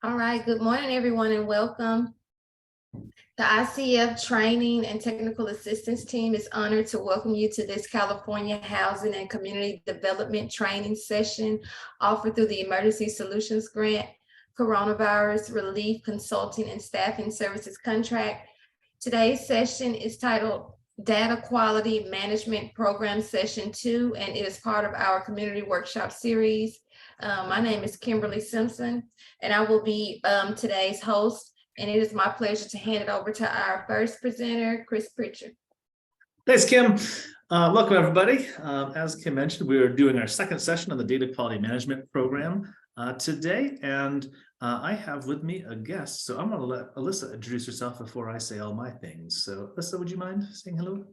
All right, good morning, everyone, and welcome. The ICF Training and Technical Assistance Team is honored to welcome you to this California Housing and Community Development Training session offered through the Emergency Solutions Grant Coronavirus Relief Consulting and Staffing Services Contract. Today's session is titled Data Quality Management Program Session 2, and it is part of our community workshop series. My name is Kimberly Simpson, and I will be today's host. And it is my pleasure to hand it over to our first presenter, Chris Pritchard. Thanks, Kim. Welcome, everybody. As Kim mentioned, we are doing our second session on the Data Quality Management Program today, and I have with me a guest. So I'm going to let Alyssa introduce herself before I say all my things. So Alyssa, would you mind saying hello?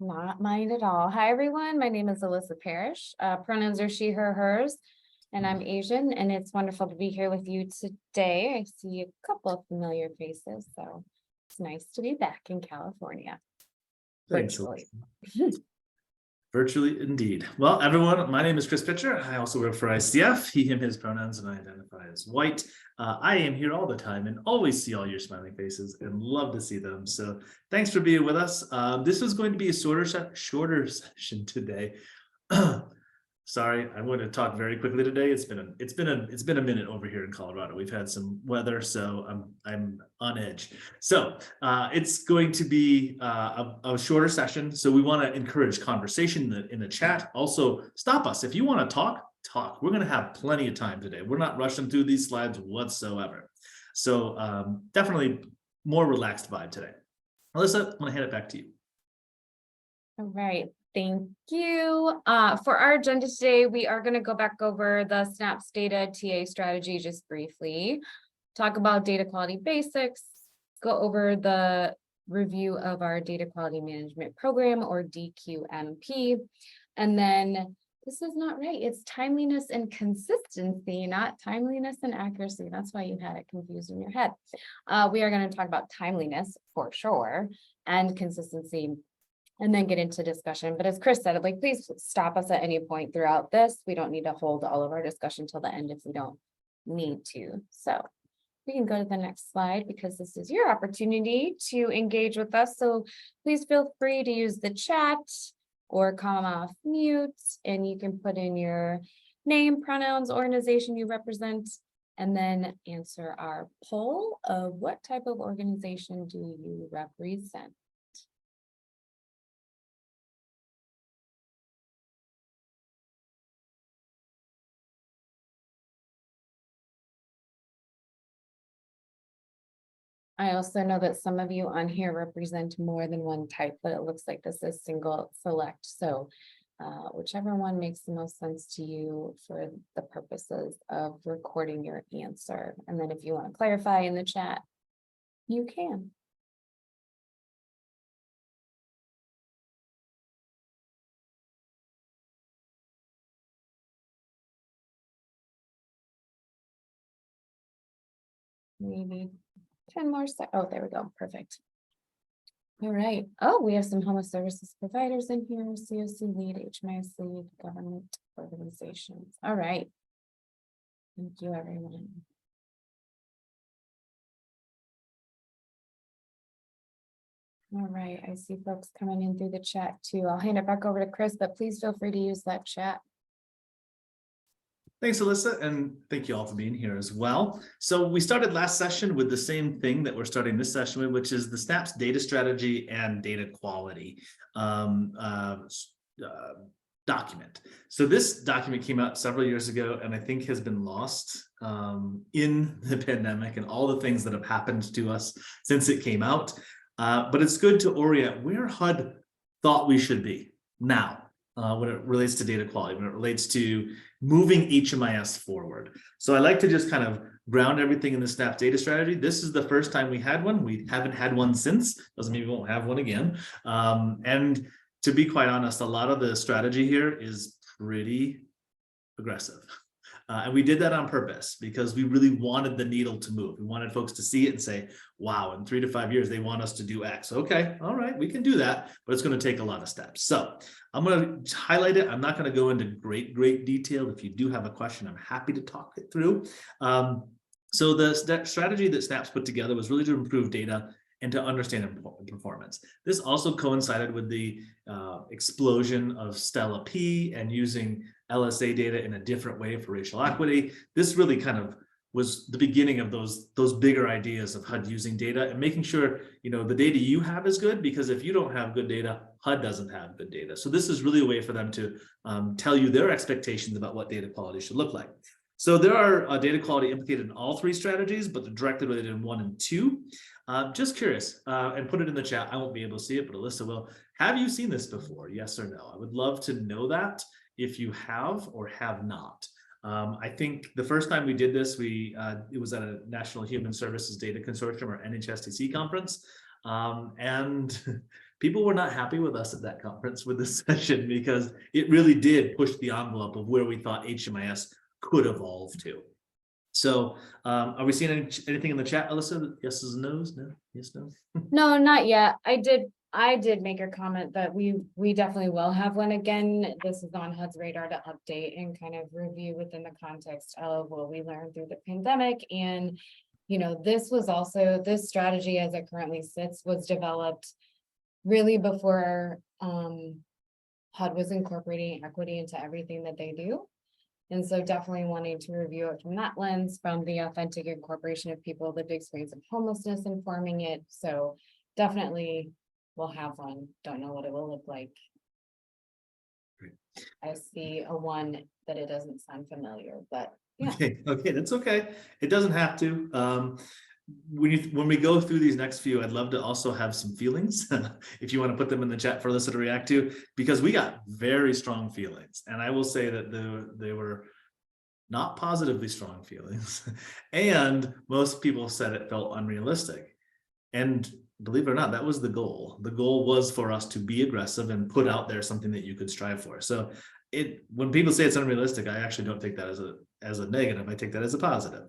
Not mind at all. Hi, everyone. My name is Alyssa Parrish. Pronouns are she, her, hers, and I'm Asian, and it's wonderful to be here with you today. I see a couple of familiar faces, so it's nice to be back in California. Thanks. Virtually. Virtually, indeed. Well, everyone, my name is Chris Pritchard. I also work for ICF, he, him, his pronouns, and I identify as white. I am here all the time and always see all your smiling faces and love to see them. So thanks for being with us. This is going to be a shorter session today. Sorry, I'm going to talk very quickly today. It's been a minute over here in Colorado. We've had some weather, so I'm on edge. So it's going to be a shorter session. So we want to encourage conversation in the chat. Also, stop us if you want to talk. We're going to have plenty of time today. We're not rushing through these slides whatsoever. So definitely more relaxed vibe today. Alyssa, I'm going to hand it back to you. All right. Thank you. For our agenda today, we are going to go back over the SNAPS data TA strategy just briefly, talk about data quality basics, go over the review of our data quality management program, or DQMP, and then this is not right. It's timeliness and consistency, not timeliness and accuracy. That's why you had it confused in your head. We are going to talk about timeliness for sure and consistency, and then get into discussion. But as Chris said, like, please stop us at any point throughout this. We don't need to hold all of our discussion till the end if we don't need to. So we can go to the next slide because this is your opportunity to engage with us. So please feel free to use the chat or come off mute, and you can put in your name, pronouns, organization you represent, and then answer our poll of what type of organization do you represent. I also know that some of you on here represent more than one type, but it looks like this is single select. So whichever one makes the most sense to you for the purposes of recording your answer. And then if you want to clarify in the chat, you can. Maybe 10 more seconds. Oh, there we go. Perfect. All right. Oh, we have some homeless services providers in here. COC lead, HMIS lead, government organizations. All right. Thank you, everyone. All right. I see folks coming in through the chat too. I'll hand it back over to Chris, but please feel free to use that chat. Thanks, Alyssa, and thank you all for being here as well. So we started last session with the same thing that we're starting this session with, which is the SNAPS data strategy and data quality document. So this document came out several years ago, and I think has been lost in the pandemic and all the things that have happened to us since it came out. But it's good to orient where HUD thought we should be now. When it relates to data quality, when it relates to moving HMIS forward. So I like to just kind of ground everything in the SNAPS data strategy. This is the first time we had one. We haven't had one since. Doesn't mean we won't have one again. And to be quite honest, a lot of the strategy here is pretty aggressive. And we did that on purpose because we really wanted the needle to move. We wanted folks to see it and say, wow, in 3 to 5 years, they want us to do X. Okay, all right, we can do that, but it's going to take a lot of steps. So I'm going to highlight it. I'm not going to go into great detail. If you do have a question, I'm happy to talk it through. So the strategy that SNAPS put together was really to improve data and to understand performance. This also coincided with the explosion of Stella P and using LSA data in a different way for racial equity. This really kind of was the beginning of those bigger ideas of HUD using data and making sure, you know, the data you have is good, because if you don't have good data, HUD doesn't have good data. So this is really a way for them to tell you their expectations about what data quality should look like. So there are data quality implicated in all three strategies, but they're directly related in 1 and 2. Just curious, and put it in the chat. I won't be able to see it, but Alyssa will. Have you seen this before? Yes or no? I would love to know that if you have or have not. I think the first time we did this, it was at a National Human Services Data Consortium, or NHSTC conference, and people were not happy with us at that conference with this session, because it really did push the envelope of where we thought HMIS could evolve to. So are we seeing anything in the chat, Alyssa? Yeses and nos? No? Yes, no? No, not yet. I did make a comment that we definitely will have one again. This is on HUD's radar to update and kind of review within the context of what we learned through the pandemic. And, you know, this strategy as it currently sits was developed really before HUD was incorporating equity into everything that they do. And so definitely wanting to review it from that lens, from the authentic incorporation of people with lived experience of homelessness informing it. So definitely we'll have one. Don't know what it will look like. Great. I see a one that it doesn't sound familiar, but yeah. Okay, that's okay. It doesn't have to. When we go through these next few, I'd love to also have some feelings if you want to put them in the chat for Alyssa to react to, because we got very strong feelings, and I will say that they were not positively strong feelings, and most people said it felt unrealistic. And believe it or not, that was the goal. The goal was for us to be aggressive and put out there something that you could strive for. So when people say it's unrealistic, I actually don't take that as a negative. I take that as a positive.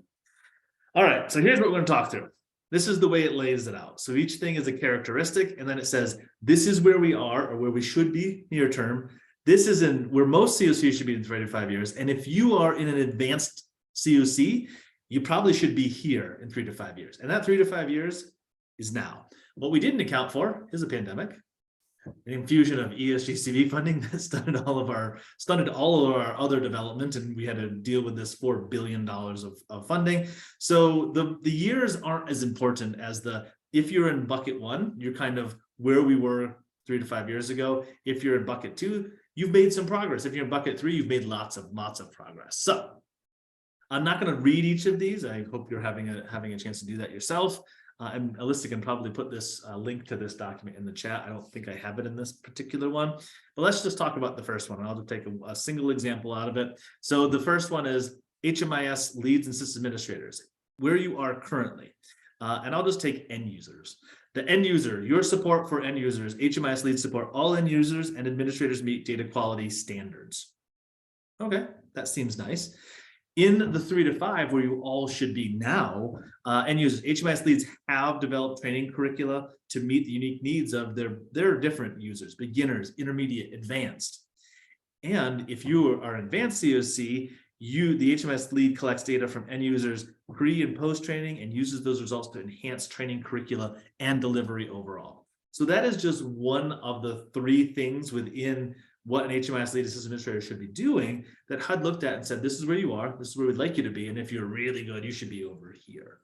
All right, so here's what we're going to talk through. This is the way it lays it out. So each thing is a characteristic, and then it says, this is where we are, or where we should be near term. This is where most COCs should be in 3 to 5 years. And if you are in an advanced COC, you probably should be here in 3 to 5 years. And that 3 to 5 years is now. What we didn't account for is a pandemic, an infusion of ESG/CV funding that stunted all of our other development, and we had to deal with this $4 billion of funding. So the years aren't as important as if you're in bucket 1, you're kind of where we were 3 to 5 years ago. If you're in bucket 2, you've made some progress. If you're in bucket 3, you've made lots of progress. So I'm not going to read each of these. I hope you're having a chance to do that yourself. And Alyssa can probably put this link to this document in the chat. I don't think I have it in this particular one, but let's just talk about the first one. And I'll just take a single example out of it. So the first one is HMIS leads and system administrators, where you are currently. And I'll just take end users. The end user, your support for end users, HMIS leads support all end users and administrators meet data quality standards. Okay, that seems nice. In the 3 to 5, where you all should be now, end users, HMIS leads have developed training curricula to meet the unique needs of their different users, beginners, intermediate, advanced. And if you are advanced COC, the HMIS lead collects data from end users pre and post training and uses those results to enhance training curricula and delivery overall. So that is just one of the 3 things within what an HMIS lead assistant administrator should be doing that HUD looked at and said, this is where you are, this is where we'd like you to be, and if you're really good, you should be over here.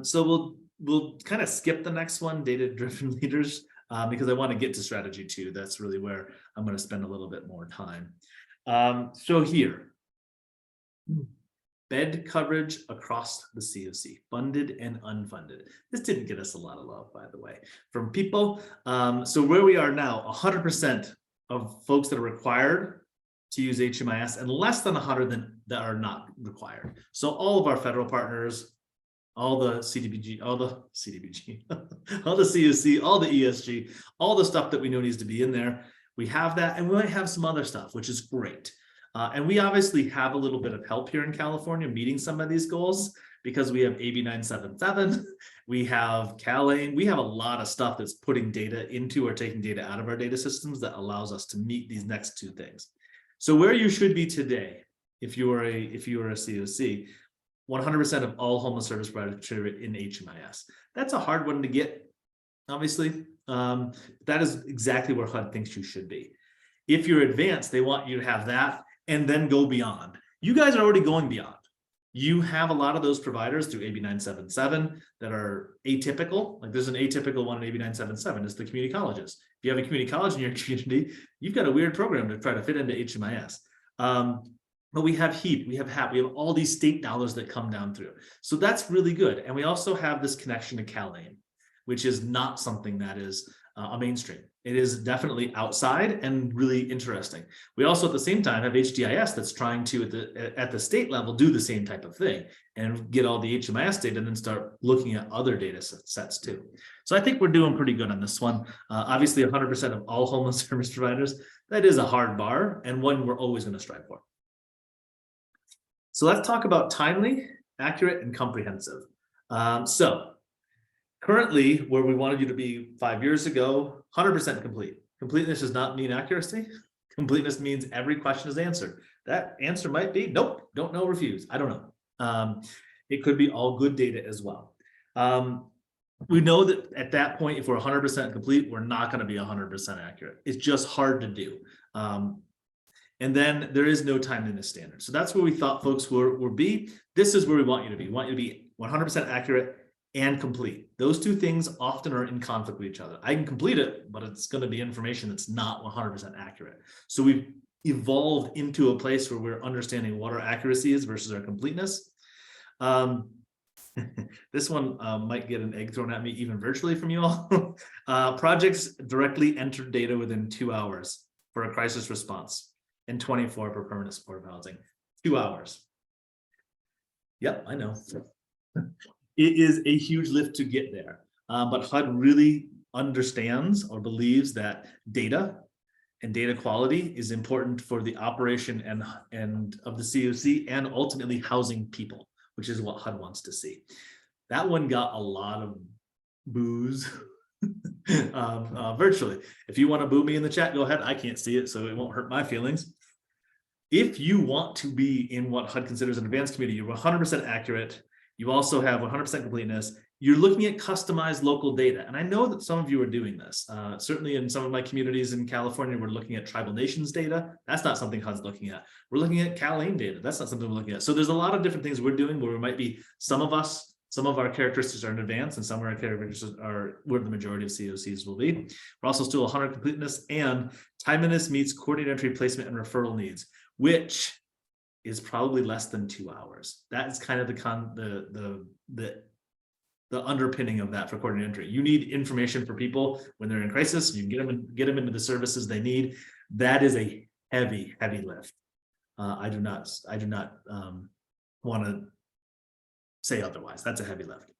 So we'll kind of skip the next one, data-driven leaders, because I want to get to strategy 2. That's really where I'm going to spend a little bit more time. So here, bed coverage across the COC, funded and unfunded. This didn't get us a lot of love, by the way, from people. So where we are now, 100% of folks that are required to use HMIS and less than 100 that are not required. So all of our federal partners, all the CDBG, all the COC, all the ESG, all the stuff that we know needs to be in there. We have that, and we might have some other stuff, which is great. And we obviously have a little bit of help here in California meeting some of these goals because we have AB 977, we have CalAIM, we have a lot of stuff that's putting data into or taking data out of our data systems that allows us to meet these next 2 things. So where you should be today, if you are a COC, 100% of all homeless service providers in HMIS. That's a hard one to get, obviously. That is exactly where HUD thinks you should be. If you're advanced, they want you to have that and then go beyond. You guys are already going beyond. You have a lot of those providers through AB 977 that are atypical. Like there's an atypical one in AB 977, it's the community colleges. If you have a community college in your community, you've got a weird program to try to fit into HMIS. But we have HEAP, we have HAP, we have all these state dollars that come down through. So that's really good. And we also have this connection to CalAIM, which is not something that is a mainstream. It is definitely outside and really interesting. We also at the same time have HDIS that's trying to at the state level do the same type of thing and get all the HMIS data and then start looking at other data sets too. So I think we're doing pretty good on this one. Obviously 100% of all homeless service providers, that is a hard bar and one we're always going to strive for. So let's talk about timely, accurate, and comprehensive. So currently, where we wanted you to be 5 years ago, 100% complete. Completeness does not mean accuracy. Completeness means every question is answered. That answer might be, nope, don't know, refuse. I don't know. It could be all good data as well. We know that at that point, if we're 100% complete, we're not going to be 100% accurate. It's just hard to do. And then there is no timeliness standard. So that's where we thought folks would be. This is where we want you to be. We want you to be 100% accurate and complete. Those two things often are in conflict with each other. I can complete it, but it's going to be information that's not 100% accurate. So we've evolved into a place where we're understanding what our accuracy is versus our completeness. This one might get an egg thrown at me even virtually from you all. Projects directly entered data within 2 hours for a crisis response and 24 for permanent supportive housing. 2 hours. Yep, I know. It is a huge lift to get there, but HUD really understands or believes that data and data quality is important for the operation and of the COC and ultimately housing people, which is what HUD wants to see. That one got a lot of boos virtually. If you want to boo me in the chat, go ahead. I can't see it, so it won't hurt my feelings. If you want to be in what HUD considers an advanced community, you're 100% accurate. You also have 100% completeness. You're looking at customized local data. And I know that some of you are doing this. Certainly in some of my communities in California, we're looking at tribal nations data. That's not something HUD's looking at. We're looking at CalAIM data. That's not something we're looking at. So there's a lot of different things we're doing where we might be, some of our characteristics are in advance and some of our characteristics are where the majority of COCs will be. We're also still 100 completeness and timeliness meets coordinated entry placement and referral needs, which is probably less than 2 hours. That is kind of the underpinning of that for coordinated entry. You need information for people when they're in crisis. You can get them into the services they need. That is a heavy lift. I do not want to say otherwise. That's a heavy lift.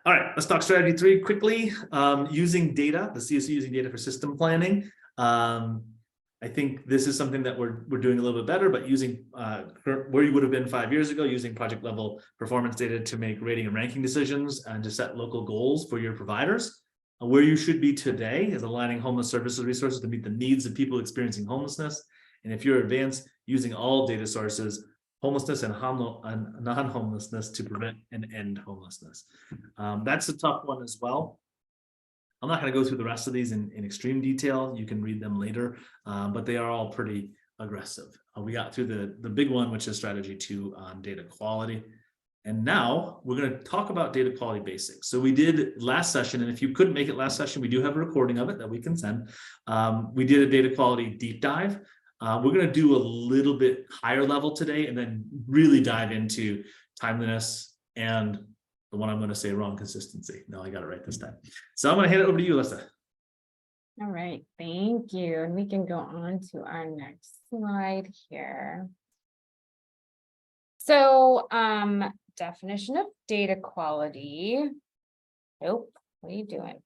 All right, let's talk strategy 3 quickly. Using data, the COC using data for system planning. I think this is something that we're doing a little bit better, but using where you would have been 5 years ago, using project level performance data to make rating and ranking decisions and to set local goals for your providers. Where you should be today is aligning homeless services resources to meet the needs of people experiencing homelessness. And if you're advanced, using all data sources, homelessness and non-homelessness to prevent and end homelessness. That's a tough one as well. I'm not going to go through the rest of these in extreme detail. You can read them later, but they are all pretty aggressive. We got through the big one, which is strategy 2 on data quality. And now we're going to talk about data quality basics. So we did last session, and if you couldn't make it last session, we do have a recording of it that we can send. We did a data quality deep dive. We're going to do a little bit higher level today and then really dive into timeliness and the one I'm going to say wrong, consistency. No, I got it right this time. So I'm going to hand it over to you, Alyssa. All right, thank you. And we can go on to our next slide here. So definition of data quality. Nope, what are you doing?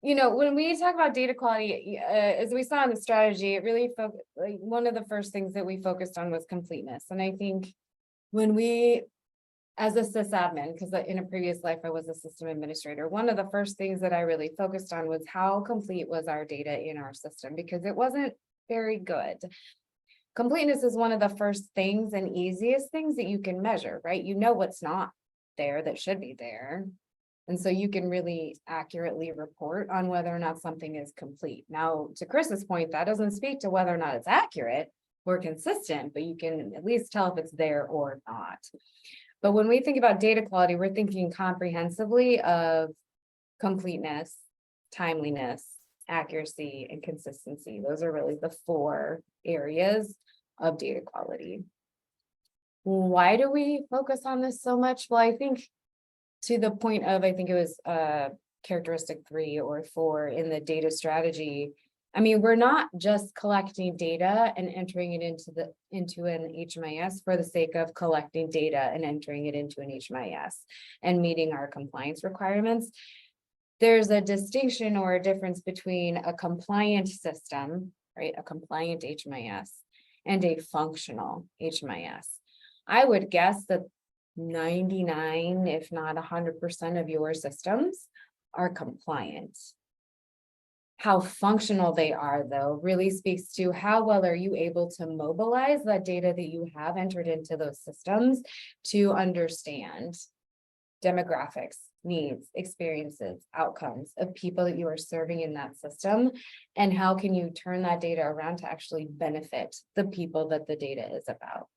You know, when we talk about data quality, as we saw in the strategy, it really like one of the first things that we focused on was completeness. And I think when we, as a sysadmin, because in a previous life I was a system administrator, one of the first things that I really focused on was how complete was our data in our system, because it wasn't very good. completeness is one of the first things and easiest things that you can measure, right? You know what's not there that should be there. And so you can really accurately report on whether or not something is complete. Now, to Chris's point, that doesn't speak to whether or not it's accurate or consistent, but you can at least tell if it's there or not. But when we think about data quality, we're thinking comprehensively of completeness, timeliness, accuracy, and consistency. Those are really the 4 areas of data quality. Why do we focus on this so much? Well, I think to the point of, I think it was characteristic 3 or 4 in the data strategy. I mean, we're not just collecting data and entering it into an HMIS for the sake of collecting data and entering it into an HMIS and meeting our compliance requirements. There's a distinction or a difference between a compliant system, right? A compliant HMIS and a functional HMIS. I would guess that 99, if not 100% of your systems are compliant. How functional they are, though, really speaks to how well are you able to mobilize that data that you have entered into those systems to understand demographics, needs, experiences, outcomes of people that you are serving in that system, and how can you turn that data around to actually benefit the people that the data is about.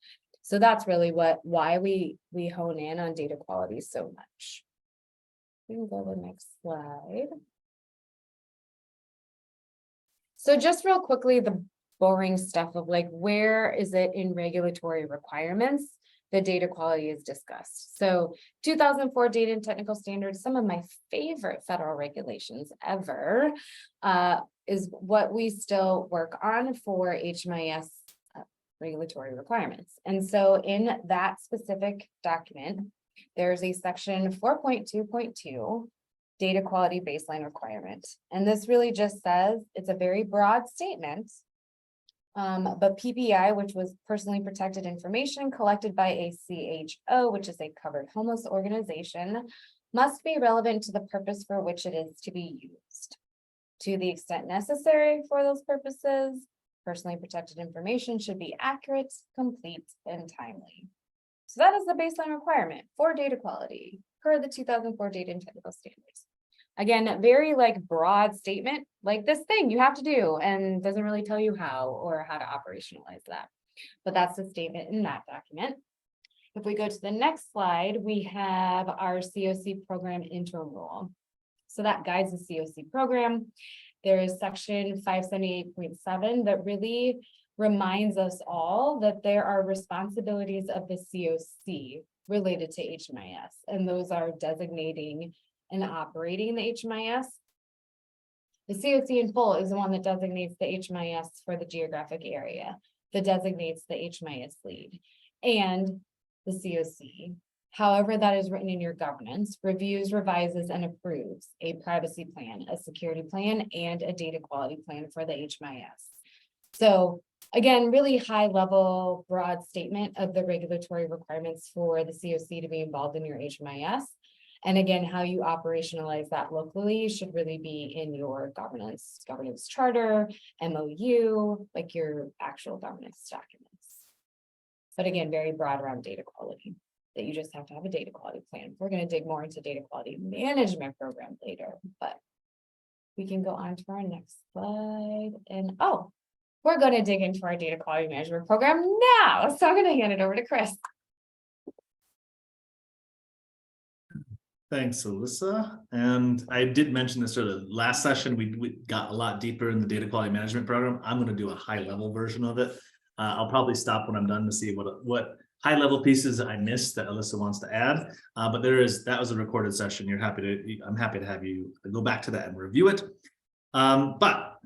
So that's really why we hone in on data quality so much. We can go to the next slide. So just real quickly, the boring stuff of like, where is it in regulatory requirements that data quality is discussed? So 2004 data and technical standards, some of my favorite federal regulations ever, is what we still work on for HMIS regulatory requirements. And so in that specific document, there's a section 4.2.2 data quality baseline requirement. And this really just says, it's a very broad statement, but PPI, which was personally protected information collected by a CHO, which is a covered homeless organization, must be relevant to the purpose for which it is to be used. To the extent necessary for those purposes, personally protected information should be accurate, complete, and timely. So that is the baseline requirement for data quality per the 2004 data and technical standards. Again, very like broad statement, like this thing you have to do, and doesn't really tell you how or how to operationalize that. But that's the statement in that document. If we go to the next slide, we have our COC program interim rule. So that guides the COC program. There is section 578.7 that really reminds us all that there are responsibilities of the COC related to HMIS, and those are designating and operating the HMIS. The COC in full is the one that designates the HMIS for the geographic area, that designates the HMIS lead, and the COC. However, that is written in your governance, reviews, revises, and approves a privacy plan, a security plan, and a data quality plan for the HMIS. So again, really high level, broad statement of the regulatory requirements for the COC to be involved in your HMIS. And again, how you operationalize that locally should really be in your governance charter, MOU, like your actual governance documents. But again, very broad around data quality, that you just have to have a data quality plan. We're going to dig more into data quality management program later, but we can go on to our next slide. And we're going to dig into our data quality management program now. So I'm going to hand it over to Chris. Thanks, Alyssa. And I did mention this sort of last session, we got a lot deeper in the data quality management program. I'm going to do a high level version of it. I'll probably stop when I'm done to see what high level pieces I missed that Alyssa wants to add. But that was a recorded session. I'm happy to have you go back to that and review it. But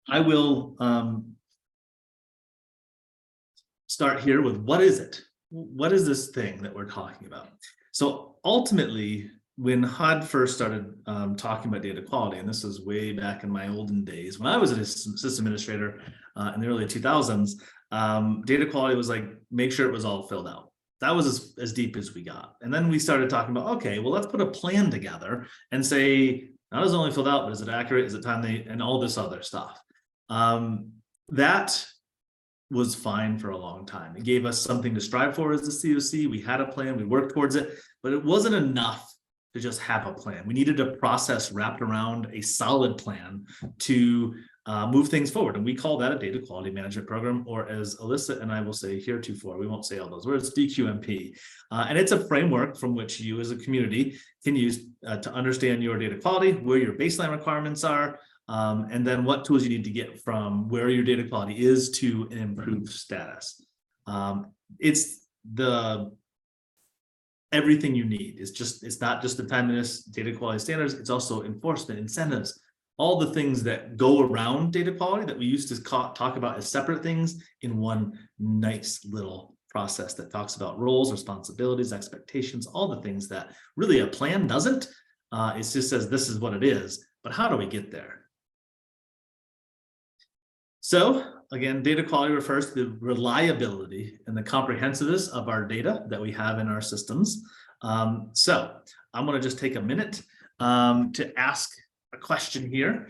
I will start here with what is it? What is this thing that we're talking about? So ultimately, when HUD first started talking about data quality, and this was way back in my olden days, when I was a system administrator in the early 2000s, data quality was like, make sure it was all filled out. That was as deep as we got. And then we started talking about, okay, well, let's put a plan together and say, not is it only filled out, but is it accurate? Is it timely? And all this other stuff. That was fine for a long time. It gave us something to strive for as the COC. We had a plan, we worked towards it, but it wasn't enough to just have a plan. We needed a process wrapped around a solid plan to move things forward. And we call that a data quality management program, or as Alyssa and I will say heretofore, we won't say all those words, DQMP. And it's a framework from which you as a community can use to understand your data quality, where your baseline requirements are, and then what tools you need to get from where your data quality is to an improved status. It's the everything you need. It's not just the timeliness data quality standards, it's also enforcement, incentives, all the things that go around data quality that we used to talk about as separate things in one nice little process that talks about roles, responsibilities, expectations, all the things that really a plan doesn't. It just says this is what it is, but how do we get there? So again, data quality refers to the reliability and the comprehensiveness of our data that we have in our systems. So I'm going to just take a minute to ask a question here.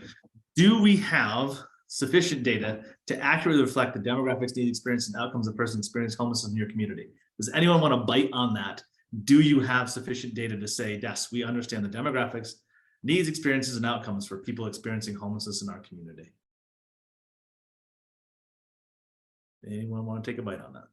Do we have sufficient data to accurately reflect the demographics, needs, experience, and outcomes of persons experiencing homelessness in your community? Does anyone want to bite on that? Do you have sufficient data to say, yes, we understand the demographics, needs, experiences, and outcomes for people experiencing homelessness in our community? Anyone want to take a bite on that?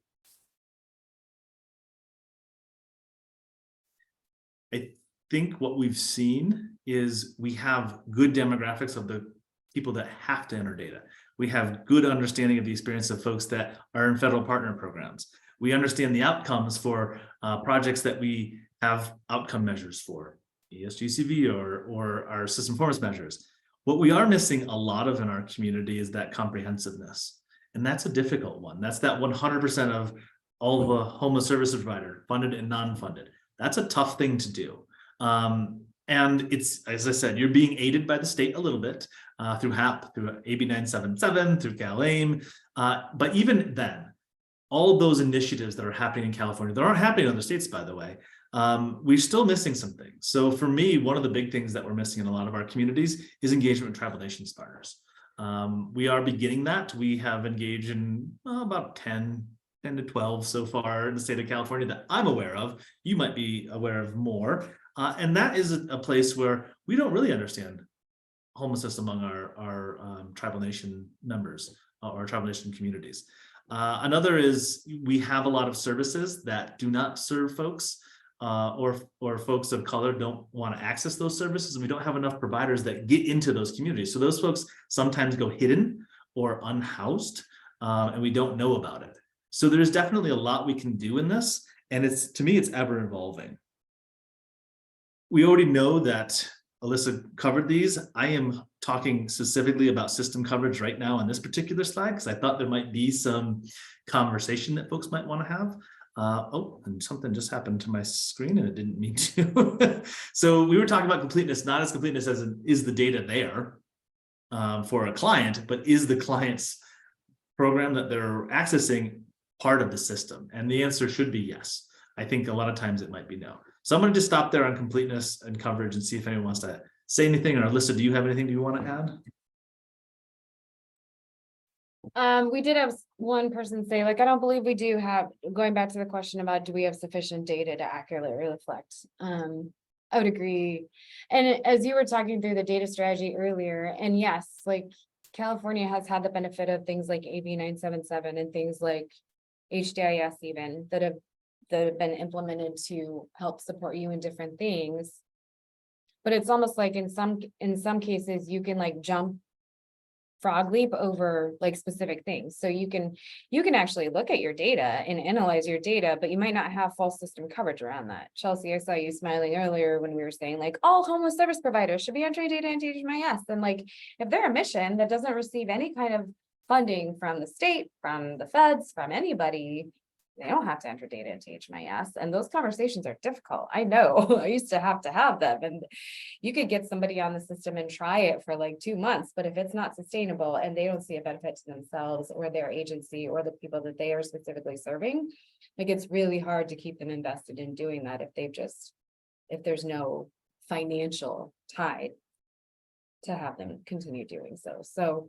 I think what we've seen is we have good demographics of the people that have to enter data. We have good understanding of the experience of folks that are in federal partner programs. We understand the outcomes for projects that we have outcome measures for, ESGCV or our system performance measures. What we are missing a lot of in our community is that comprehensiveness. And that's a difficult one. That's that 100% of all of a homeless services provider, funded and non-funded. That's a tough thing to do. And it's, as I said, you're being aided by the state a little bit through HAP, through AB 977, through CalAIM. But even then, all of those initiatives that are happening in California, that aren't happening in other states, by the way, we're still missing some things. So for me, one of the big things that we're missing in a lot of our communities is engagement with tribal nations partners. We are beginning that. We have engaged in about 10 to 12 so far in the state of California that I'm aware of. You might be aware of more. And that is a place where we don't really understand homelessness among our tribal nation members or tribal nation communities. Another is we have a lot of services that do not serve folks or folks of color don't want to access those services, and we don't have enough providers that get into those communities. So those folks sometimes go hidden or unhoused, and we don't know about it. So there's definitely a lot we can do in this, and to me, it's ever evolving. We already know that Alyssa covered these. I am talking specifically about system coverage right now on this particular slide because I thought there might be some conversation that folks might want to have. Oh, and something just happened to my screen and it didn't mean to. So we were talking about completeness, not as completeness as is the data there for a client, but is the client's program that they're accessing part of the system? And the answer should be yes. I think a lot of times it might be no. So I'm going to just stop there on completeness and coverage and see if anyone wants to say anything. Or Alyssa, do you have anything you want to add? We did have one person say, like, I don't believe we do have, going back to the question about do we have sufficient data to accurately reflect? I would agree. And as you were talking through the data strategy earlier, and yes, like California has had the benefit of things like AB 977 and things like HDIS even that have been implemented to help support you in different things. But it's almost like in some cases you can like jump frog leap over like specific things. So you can actually look at your data and analyze your data, but you might not have full system coverage around that. Chelsea, I saw you smiling earlier when we were saying like all homeless service providers should be entering data into HMIS. And like if they're a mission that doesn't receive any kind of funding from the state, from the feds, from anybody, they don't have to enter data into HMIS. And those conversations are difficult. I know I used to have them, and you could get somebody on the system and try it for like 2 months, but if it's not sustainable and they don't see a benefit to themselves or their agency or the people that they are specifically serving, like it's really hard to keep them invested in doing that if there's no financial tide to have them continue doing so. So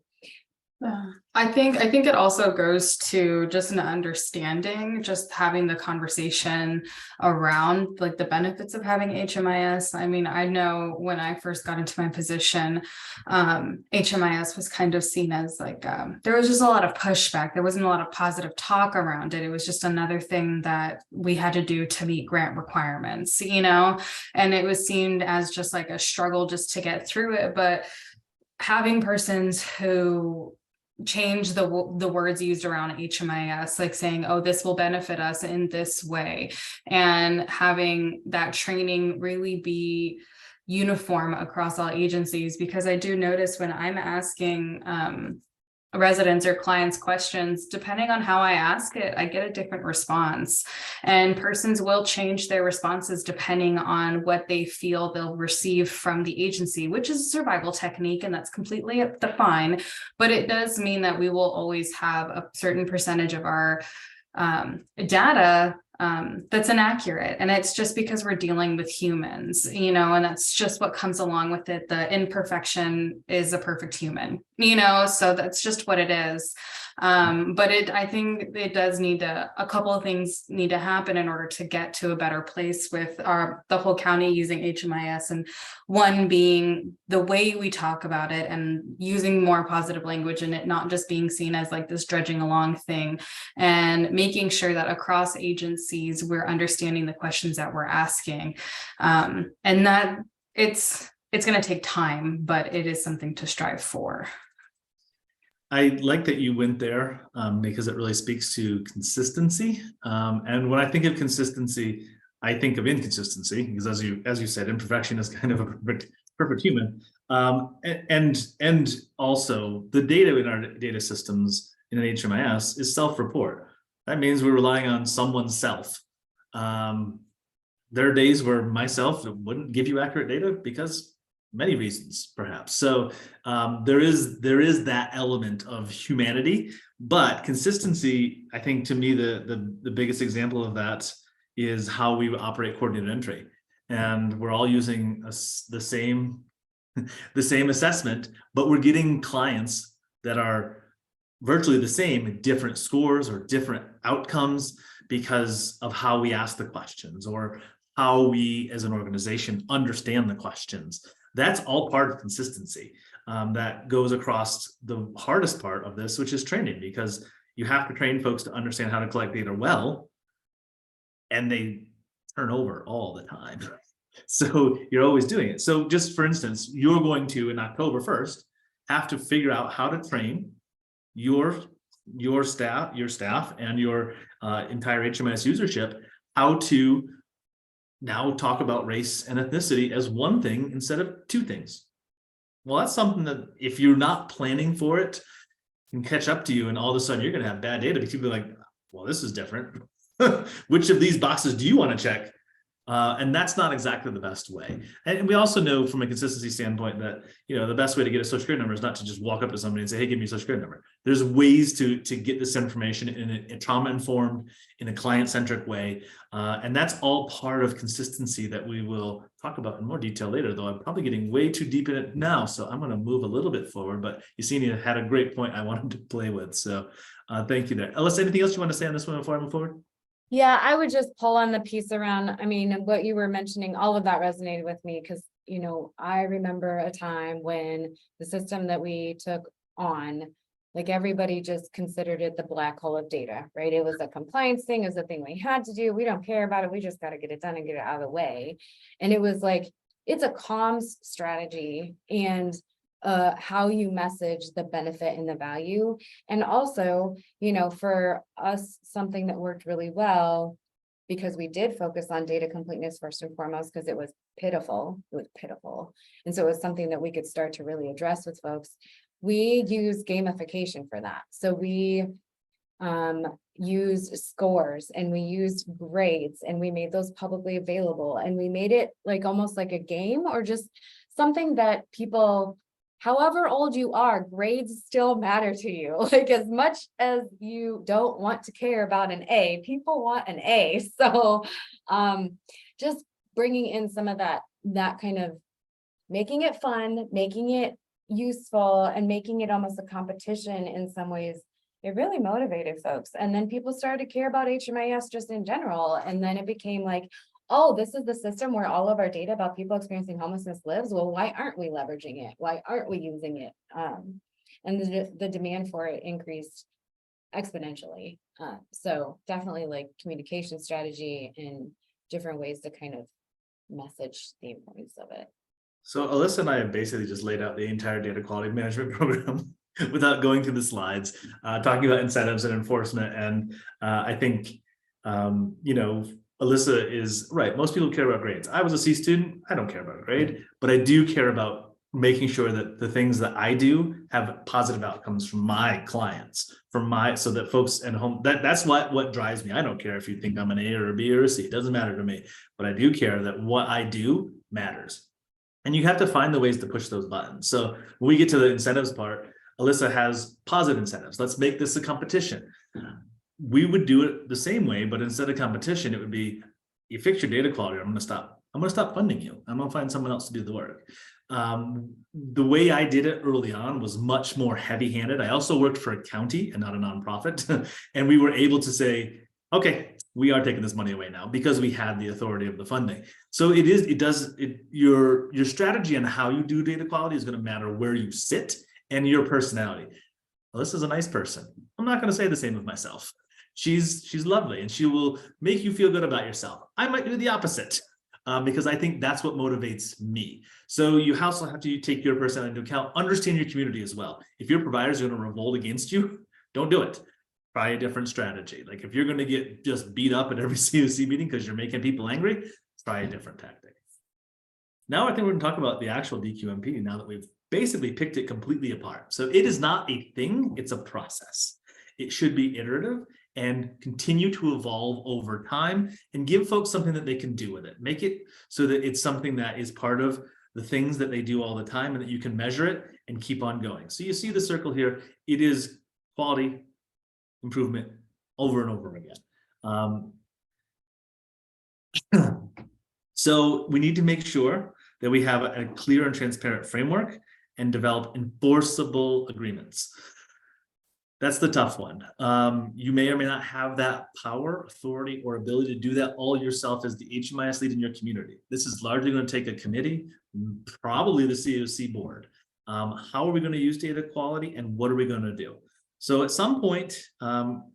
Yeah, I think it also goes to just an understanding, just having the conversation around like the benefits of having HMIS. I mean, I know when I first got into my position, HMIS was kind of seen as like there was just a lot of pushback. There wasn't a lot of positive talk around it. It was just another thing that we had to do to meet grant requirements, you know, and it was seen as just like a struggle just to get through it. But having persons who change the words used around HMIS, like saying, oh, this will benefit us in this way, and having that training really be uniform across all agencies. Because I do notice when I'm asking residents or clients questions, depending on how I ask it, I get a different response, and persons will change their responses depending on what they feel they'll receive from the agency, which is a survival technique, and that's completely fine. But it does mean that we will always have a certain percentage of our data that's inaccurate, and it's just because we're dealing with humans, you know, and that's just what comes along with it. The imperfection is a perfect human, you know, so that's just what it is. But I think it does need a couple of things need to happen in order to get to a better place with the whole county using HMIS, and one being the way we talk about it and using more positive language, and it not just being seen as like this dredging along thing, and making sure that across agencies we're understanding the questions that we're asking, and that it's going to take time, but it is something to strive for. I like that you went there because it really speaks to consistency. And when I think of consistency, I think of inconsistency, because as you said, imperfection is kind of a perfect human. And also the data in our data systems in an HMIS is self-report. That means we're relying on someone's self. There are days where myself wouldn't give you accurate data because many reasons, perhaps. So there is that element of humanity, but consistency, I think to me, the biggest example of that is how we operate coordinated entry. And we're all using the same assessment, but we're getting clients that are virtually the same, different scores or different outcomes because of how we ask the questions or how we as an organization understand the questions. That's all part of consistency that goes across the hardest part of this, which is training, because you have to train folks to understand how to collect data well, and they turn over all the time. So you're always doing it. So just for instance, you're going to, in October 1st, have to figure out how to train your staff and your entire HMIS usership how to now talk about race and ethnicity as one thing instead of two things. Well, that's something that if you're not planning for it, can catch up to you, and all of a sudden you're going to have bad data because people are like, well, this is different. Which of these boxes do you want to check? And that's not exactly the best way. And we also know from a consistency standpoint that, you know, the best way to get a social security number is not to just walk up to somebody and say, hey, give me a social security number. There's ways to get this information in a trauma-informed, in a client-centric way. And that's all part of consistency that we will talk about in more detail later, though I'm probably getting way too deep in it now. So I'm going to move a little bit forward, but Yesenia had a great point I wanted to play with. So thank you there. Alyssa, anything else you want to say on this one before I move forward? Yeah, I would just pull on the piece around, I mean, what you were mentioning, all of that resonated with me because, you know, I remember a time when the system that we took on, like everybody just considered it the black hole of data, right? It was a compliance thing, it was a thing we had to do. We don't care about it. We just got to get it done and get it out of the way. And it was like, it's a comms strategy and how you message the benefit and the value. And also, you know, for us, something that worked really well, because we did focus on data completeness first and foremost, because it was pitiful. And so it was something that we could start to really address with folks. We use gamification for that. So we used scores and we used grades and we made those publicly available, and we made it like almost like a game or just something that people, however old you are, grades still matter to you. Like as much as you don't want to care about an A, people want an A. So just bringing in some of that kind of making it fun, making it useful and making it almost a competition in some ways, it really motivated folks. And then people started to care about HMIS just in general. And then it became like, oh, this is the system where all of our data about people experiencing homelessness lives. Well, why aren't we leveraging it? Why aren't we using it? And the demand for it increased exponentially. So definitely like communication strategy and different ways to kind of message the importance of it. So Alyssa and I have basically just laid out the entire data quality management program without going through the slides, talking about incentives and enforcement. And I think, you know, Alyssa is right. Most people care about grades. I was a C student. I don't care about a grade, but I do care about making sure that the things that I do have positive outcomes from my clients, so that folks at home, that's what drives me. I don't care if you think I'm an A or a B or a C, it doesn't matter to me, but I do care that what I do matters. And you have to find the ways to push those buttons. So when we get to the incentives part, Alyssa has positive incentives. Let's make this a competition. We would do it the same way, but instead of competition, it would be, you fix your data quality, I'm going to stop funding you. I'm going to find someone else to do the work. The way I did it early on was much more heavy-handed. I also worked for a county and not a nonprofit. And we were able to say, okay, we are taking this money away now because we had the authority of the funding. So your strategy on how you do data quality is going to matter where you sit and your personality. Alyssa's a nice person. I'm not going to say the same of myself. She's lovely and she will make you feel good about yourself. I might do the opposite because I think that's what motivates me. So you also have to take your personality into account, understand your community as well. If your providers are going to revolt against you, don't do it. Try a different strategy. Like if you're going to get just beat up at every COC meeting because you're making people angry, try a different tactic. Now I think we're going to talk about the actual DQMP now that we've basically picked it completely apart. So it is not a thing, it's a process. It should be iterative and continue to evolve over time and give folks something that they can do with it. Make it so that it's something that is part of the things that they do all the time and that you can measure it and keep on going. So you see the circle here, it is quality improvement over and over again. So we need to make sure that we have a clear and transparent framework and develop enforceable agreements. That's the tough one. You may or may not have that power, authority, or ability to do that all yourself as the HMIS lead in your community. This is largely going to take a committee, probably the COC board. How are we going to use data quality and what are we going to do? So at some point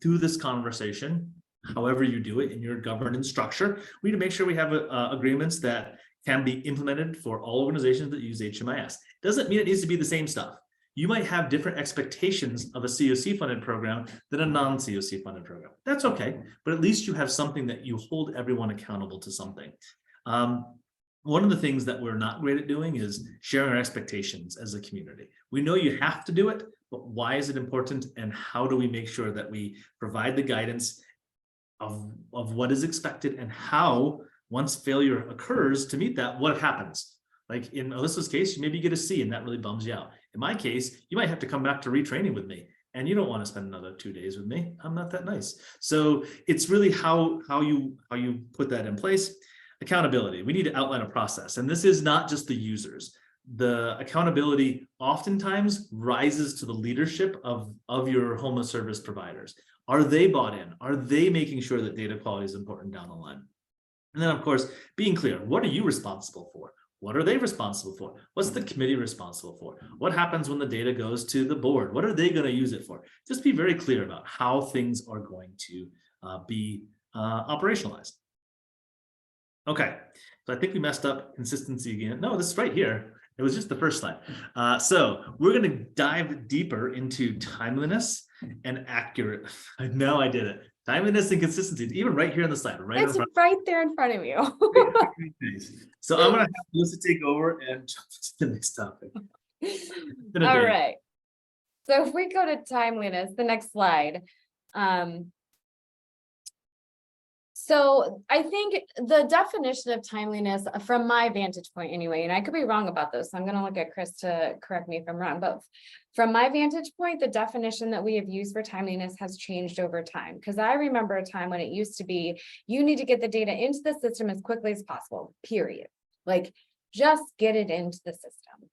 through this conversation, however you do it in your governance structure, we need to make sure we have agreements that can be implemented for all organizations that use HMIS. Doesn't mean it needs to be the same stuff. You might have different expectations of a COC funded program than a non-COC funded program. That's okay, but at least you have something that you hold everyone accountable to something. One of the things that we're not great at doing is sharing our expectations as a community. We know you have to do it, but why is it important and how do we make sure that we provide the guidance of what is expected and how, once failure occurs to meet that, what happens? Like in Alyssa's case, you maybe get a C and that really bums you out. In my case, you might have to come back to retraining with me and you don't want to spend another 2 days with me. I'm not that nice. So it's really how you put that in place. Accountability. We need to outline a process. And this is not just the users. The accountability oftentimes rises to the leadership of your homeless service providers. Are they bought in? Are they making sure that data quality is important down the line? And then, of course, being clear, what are you responsible for? What are they responsible for? What's the committee responsible for? What happens when the data goes to the board? What are they going to use it for? Just be very clear about how things are going to be operationalized. Okay, so I think we messed up consistency again. No, this is right here. It was just the first slide. So we're going to dive deeper into timeliness and accurate. Now I did it. Timeliness and consistency, even right here on the slide, right? It's right there in front of you. So I'm going to have Melissa take over and jump to the next topic. All right. So if we go to timeliness, the next slide. So I think the definition of timeliness from my vantage point anyway, and I could be wrong about this, so I'm going to look at Chris to correct me if I'm wrong, but from my vantage point, the definition that we have used for timeliness has changed over time. Because I remember a time when it used to be, you need to get the data into the system as quickly as possible, period. Like just get it into the system.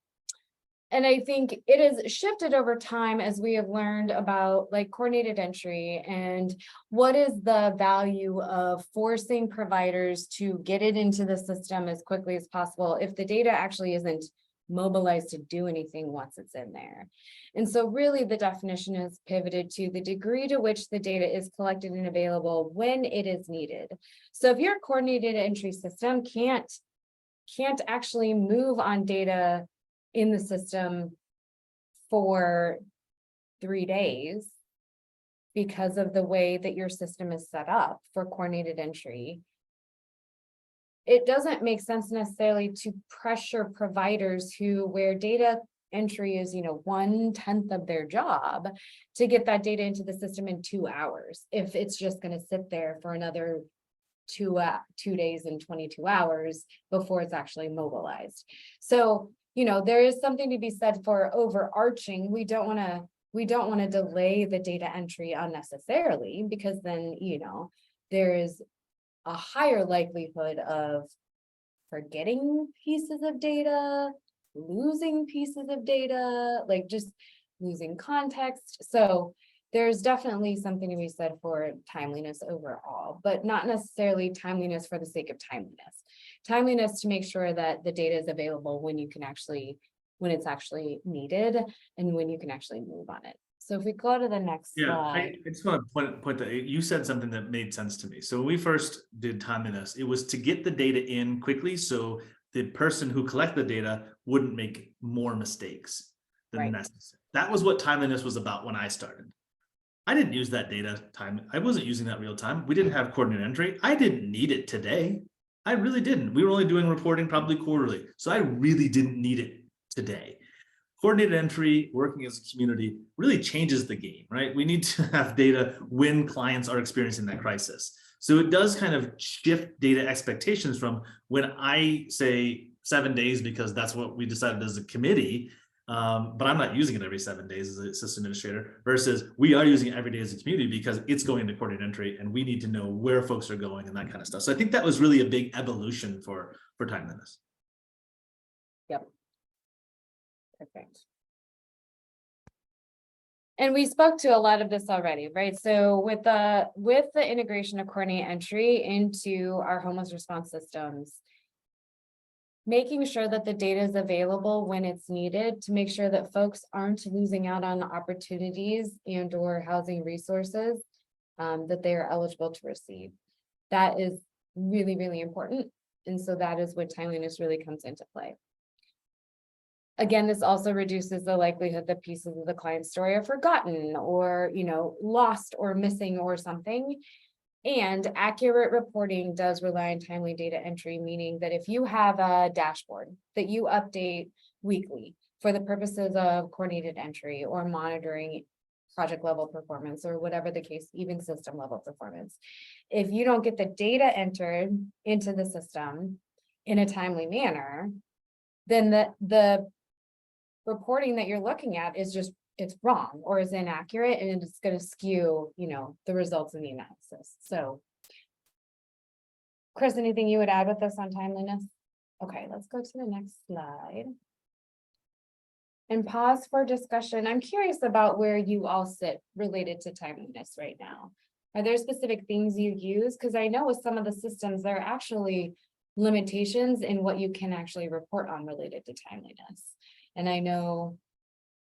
And I think it has shifted over time as we have learned about like coordinated entry and what is the value of forcing providers to get it into the system as quickly as possible if the data actually isn't mobilized to do anything once it's in there. And so really the definition has pivoted to the degree to which the data is collected and available when it is needed. So if your coordinated entry system can't actually move on data in the system for 3 days because of the way that your system is set up for coordinated entry, it doesn't make sense necessarily to pressure providers where data entry is, 1/10 of their job to get that data into the system in 2 hours. If it's just going to sit there for another 2 days and 22 hours before it's actually mobilized. So, there is something to be said for overarching. We don't want to delay the data entry unnecessarily, because then, there is a higher likelihood of forgetting pieces of data, losing pieces of data, like just losing context. So there's definitely something to be said for timeliness overall, but not necessarily timeliness for the sake of timeliness. Timeliness to make sure that the data is available when it's actually needed and when you can actually move on it. So if we go to the next slide. I just want to point that you said something that made sense to me. So when we first did timeliness, it was to get the data in quickly so the person who collected the data wouldn't make more mistakes than necessary. That was what timeliness was about when I started. I didn't use that data time. I wasn't using that real time. We didn't have coordinated entry. I didn't need it today. I really didn't. We were only doing reporting probably quarterly. So I really didn't need it today. Coordinated entry, working as a community, really changes the game, right? We need to have data when clients are experiencing that crisis. So it does kind of shift data expectations from when I say 7 days because that's what we decided as a committee, but I'm not using it every 7 days as a system administrator, versus we are using it every day as a community because it's going into coordinated entry and we need to know where folks are going and that kind of stuff. So I think that was really a big evolution for timeliness. Yep. Perfect. And we spoke to a lot of this already, right? So with the integration of coordinated entry into our homeless response systems, making sure that the data is available when it's needed to make sure that folks aren't losing out on opportunities and or housing resources that they are eligible to receive. That is really, really important. And so that is what timeliness really comes into play. Again, this also reduces the likelihood that pieces of the client's story are forgotten or, lost or missing or something. And accurate reporting does rely on timely data entry, meaning that if you have a dashboard that you update weekly for the purposes of coordinated entry or monitoring project level performance or whatever the case, even system level performance, if you don't get the data entered into the system in a timely manner, then the reporting that you're looking at is just, it's wrong or is inaccurate, and it's going to skew, the results in the analysis. So, Chris, anything you would add with this on timeliness? Okay, let's go to the next slide. And pause for discussion. I'm curious about where you all sit related to timeliness right now. Are there specific things you use? Because I know with some of the systems, there are actually limitations in what you can actually report on related to timeliness. And I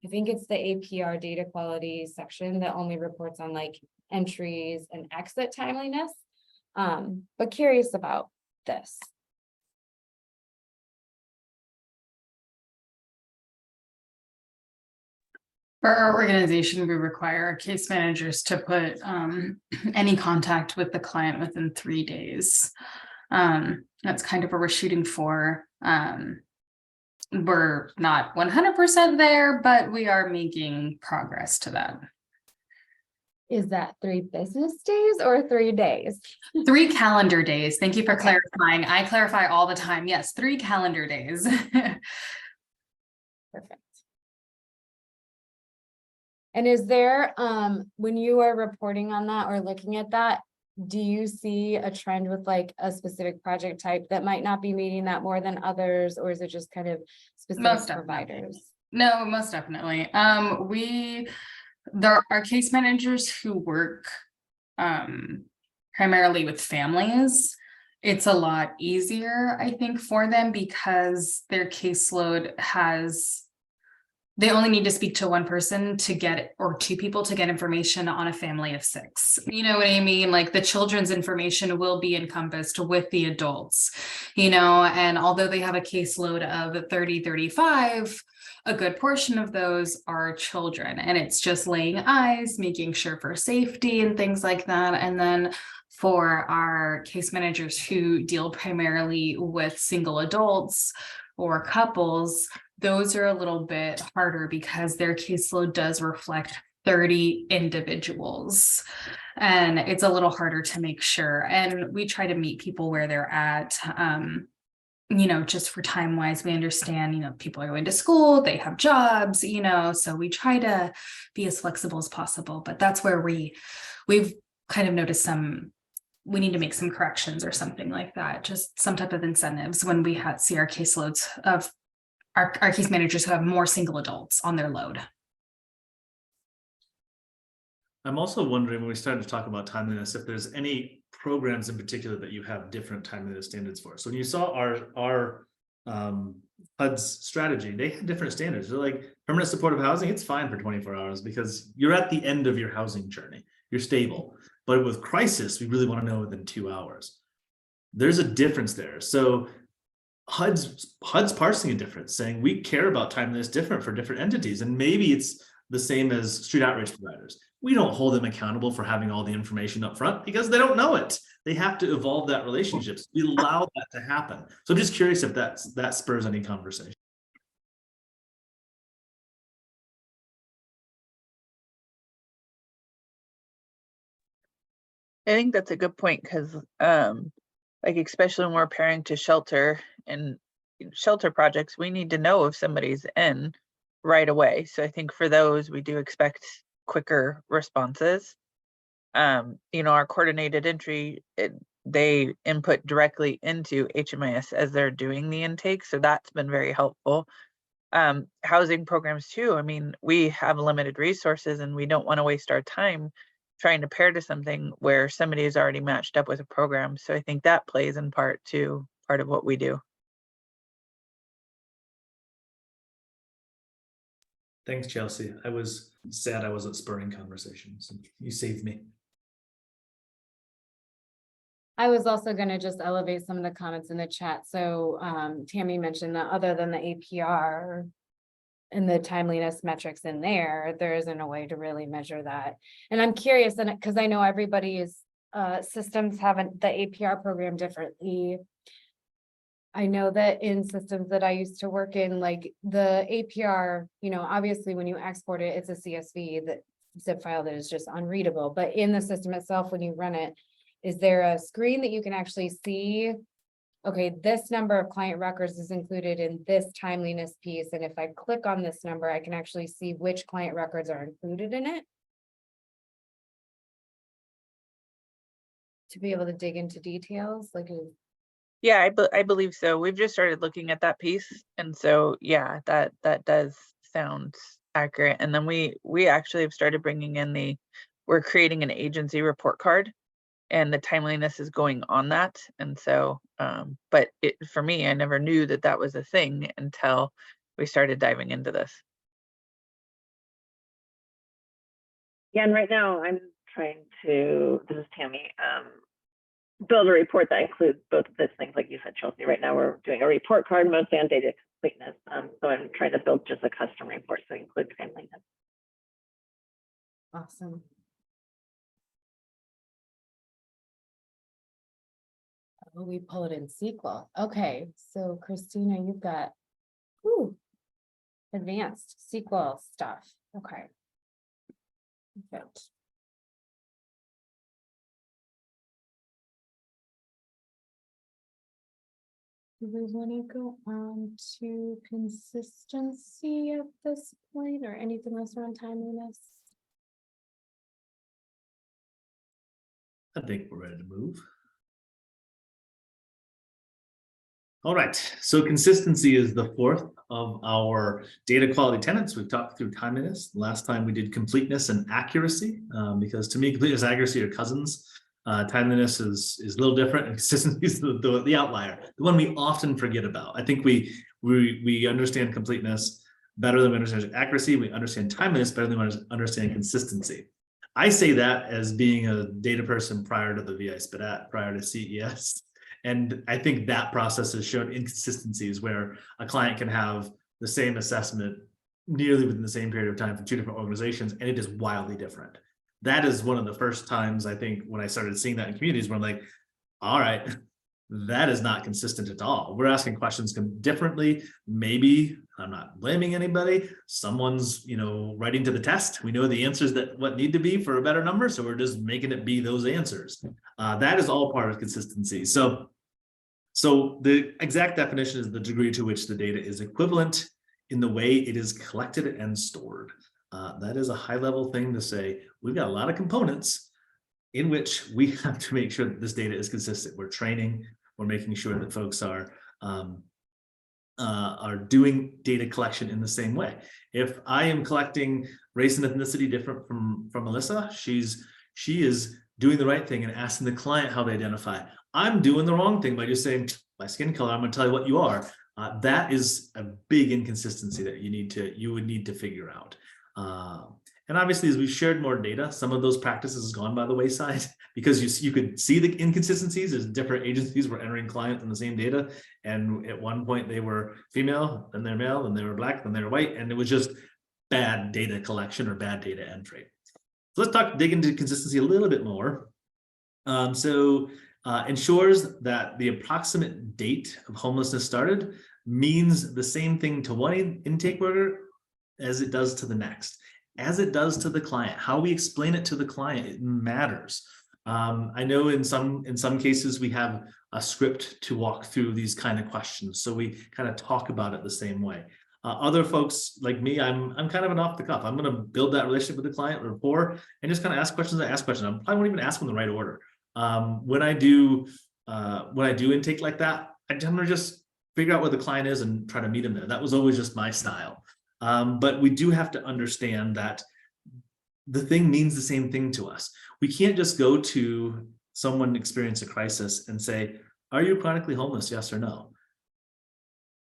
think it's the APR data quality section that only reports on like entries and exit timeliness. But curious about this. For our organization, we require our case managers to put any contact with the client within 3 days. That's kind of what we're shooting for. We're not 100% there, but we are making progress to that. Is that 3 business days or 3 days? 3 calendar days. Thank you for clarifying. I clarify all the time. Yes, 3 calendar days. Perfect. And is there, when you are reporting on that or looking at that, do you see a trend with like a specific project type that might not be meeting that more than others, or is it just kind of specific providers? No, most definitely. There are case managers who work primarily with families. It's a lot easier, I think, for them because their caseload they only need to speak to one person to get, or two people to get information on a family of 6. You know what I mean? Like the children's information will be encompassed with the adults, and although they have a caseload of 30, 35, a good portion of those are children, and it's just laying eyes, making sure for safety and things like that. And then for our case managers who deal primarily with single adults or couples, those are a little bit harder because their caseload does reflect 30 individuals. And it's a little harder to make sure. And we try to meet people where they're at. Just for time wise, we understand, people are going to school, they have jobs, so we try to be as flexible as possible. But that's where we've kind of noticed we need to make some corrections or something like that, just some type of incentives when we see our caseloads of our case managers who have more single adults on their load. I'm also wondering, when we started to talk about timeliness, if there's any programs in particular that you have different timeliness standards for. So when you saw our HUD's strategy, they had different standards. They're like, permanent supportive housing, it's fine for 24 hours because you're at the end of your housing journey. You're stable. But with crisis, we really want to know within 2 hours. There's a difference there. So HUD's parsing a difference, saying we care about timeliness different for different entities. And maybe it's the same as street outreach providers. We don't hold them accountable for having all the information up front because they don't know it. They have to evolve that relationship. So we allow that to happen. So I'm just curious if that spurs any conversation. I think that's a good point because, like, especially when we're pairing to shelter and shelter projects, we need to know if somebody's in right away. So I think for those, we do expect quicker responses. Our coordinated entry, they input directly into HMIS as they're doing the intake. So that's been very helpful. Housing programs too. I mean, we have limited resources and we don't want to waste our time trying to pair to something where somebody is already matched up with a program. So I think that plays in part of what we do. Thanks, Chelsea. I was sad I wasn't spurring conversations. You saved me. I was also going to just elevate some of the comments in the chat. So Tammy mentioned that other than the APR and the timeliness metrics in there isn't a way to really measure that. And I'm curious, and because I know everybody's systems have the APR program differently. I know that in systems that I used to work in, like the APR, obviously when you export it, it's a CSV, that zip file that is just unreadable. But in the system itself, when you run it, is there a screen that you can actually see, okay, this number of client records is included in this timeliness piece. And if I click on this number, I can actually see which client records are included in it, to be able to dig into details? Yeah, I believe so. We've just started looking at that piece. And so, yeah, that does sound accurate. And then we actually have started bringing in we're creating an agency report card, and the timeliness is going on that. And so, but for me, I never knew that was a thing until we started diving into this. Yeah, and right now I'm trying to, this is Tammy, build a report that includes both of those things, like you said, Chelsea. Right now we're doing a report card mostly on data completeness. So I'm trying to build just a custom report so it includes timeliness. Awesome. Oh, we pull it in SQL. Okay, so Christina, you've got advanced SQL stuff. Okay. Perfect. Do we want to go on to consistency at this point, or anything else around timeliness? I think we're ready to move. All right, so consistency is the fourth of our data quality tenets. We've talked through timeliness. Last time we did completeness and accuracy, because to me, completeness and accuracy are cousins. Timeliness is a little different, and consistency is the outlier, the one we often forget about. I think we understand completeness better than we understand accuracy. We understand timeliness better than we understand consistency. I say that as being a data person prior to the VI SPDAT, prior to CES. And I think that process has shown inconsistencies where a client can have the same assessment nearly within the same period of time from two different organizations, and it is wildly different. That is one of the first times I think when I started seeing that in communities where I'm like, all right, that is not consistent at all. We're asking questions differently. Maybe I'm not blaming anybody. Someone's, writing to the test. We know the answers that what need to be for a better number. So we're just making it be those answers. That is all part of consistency. So the exact definition is the degree to which the data is equivalent in the way it is collected and stored. That is a high level thing to say. We've got a lot of components in which we have to make sure that this data is consistent. We're training, we're making sure that folks are doing data collection in the same way. If I am collecting race and ethnicity different from Melissa, she is doing the right thing and asking the client how they identify. I'm doing the wrong thing by just saying my skin color, I'm going to tell you what you are. That is a big inconsistency that you would need to figure out. And obviously, as we've shared more data, some of those practices has gone by the wayside because you could see the inconsistencies as different agencies were entering clients in the same data. And at one point they were female, then they're male, then they were black, then they were white. And it was just bad data collection or bad data entry. So let's dig into consistency a little bit more. Ensures that the approximate date of homelessness started means the same thing to one intake worker as it does to the next, as it does to the client. How we explain it to the client, it matters. I know in some cases we have a script to walk through these kind of questions, so we kind of talk about it the same way. Other folks like me, I'm kind of an off the cuff. I'm going to build that relationship with the client, rapport, and just kind of ask questions. I probably won't even ask them in the right order. When I do intake like that, I tend to just figure out where the client is and try to meet them there. That was always just my style. But we do have to understand that the thing means the same thing to us. We can't just go to someone experience a crisis and say, are you chronically homeless? Yes or no.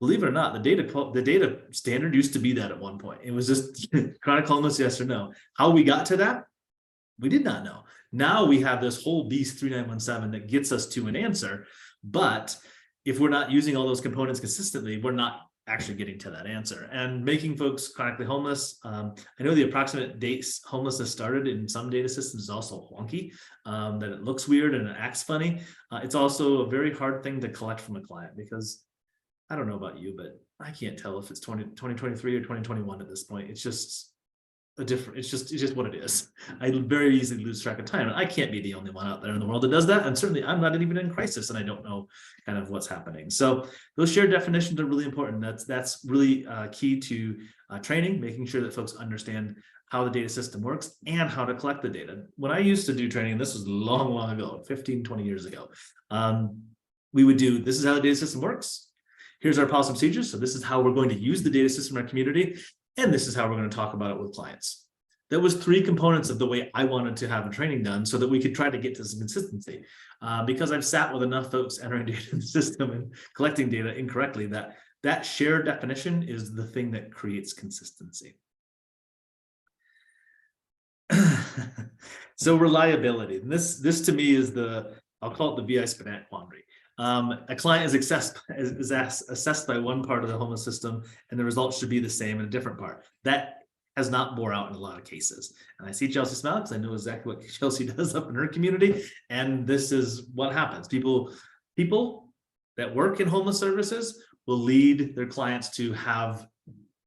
Believe it or not, the data standard used to be that at one point. It was just chronic homeless, yes or no. How we got to that, we did not know. Now we have this whole beast 3917 that gets us to an answer. But if we're not using all those components consistently, we're not actually getting to that answer. And making folks chronically homeless, I know the approximate dates homelessness started in some data systems is also wonky, that it looks weird and it acts funny. It's also a very hard thing to collect from a client because I don't know about you, but I can't tell if it's 2023 or 2021 at this point. It's just it's just what it is. I very easily lose track of time, and I can't be the only one out there in the world that does that. And certainly I'm not even in crisis and I don't know kind of what's happening. So those shared definitions are really important. That's really key to training, making sure that folks understand how the data system works and how to collect the data. When I used to do training, and this was long ago, 15, 20 years ago, we would do, this is how the data system works. Here's our policy procedures. So this is how we're going to use the data system in our community. And this is how we're going to talk about it with clients. That was 3 components of the way I wanted to have a training done so that we could try to get to some consistency. Because I've sat with enough folks entering data in the system and collecting data incorrectly, that shared definition is the thing that creates consistency. So reliability. And this to me is I'll call it the VI SPDAT quandary. A client is assessed by one part of the homeless system, and the results should be the same in a different part. That has not bore out in a lot of cases. And I see Chelsea smile because I know exactly what Chelsea does up in her community. And this is what happens. People that work in homeless services will lead their clients to have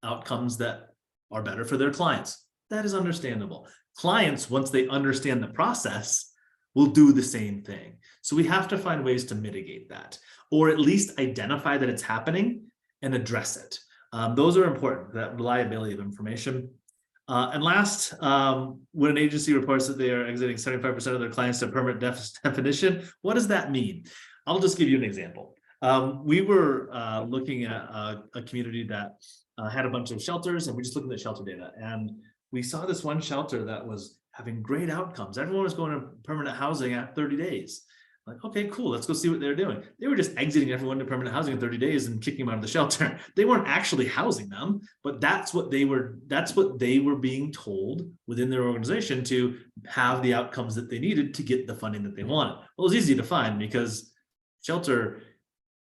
outcomes that are better for their clients. That is understandable. Clients, once they understand the process, will do the same thing. So we have to find ways to mitigate that, or at least identify that it's happening and address it. Those are important, that reliability of information. And last, when an agency reports that they are exiting 75% of their clients to permanent definition, what does that mean? I'll just give you an example. We were looking at a community that had a bunch of shelters, and we're just looking at shelter data. And we saw this one shelter that was having great outcomes. Everyone was going to permanent housing at 30 days. Like, okay, cool, let's go see what they're doing. They were just exiting everyone to permanent housing in 30 days and kicking them out of the shelter. They weren't actually housing them, but that's what they were being told within their organization to have the outcomes that they needed to get the funding that they wanted. Well, it was easy to find because shelter,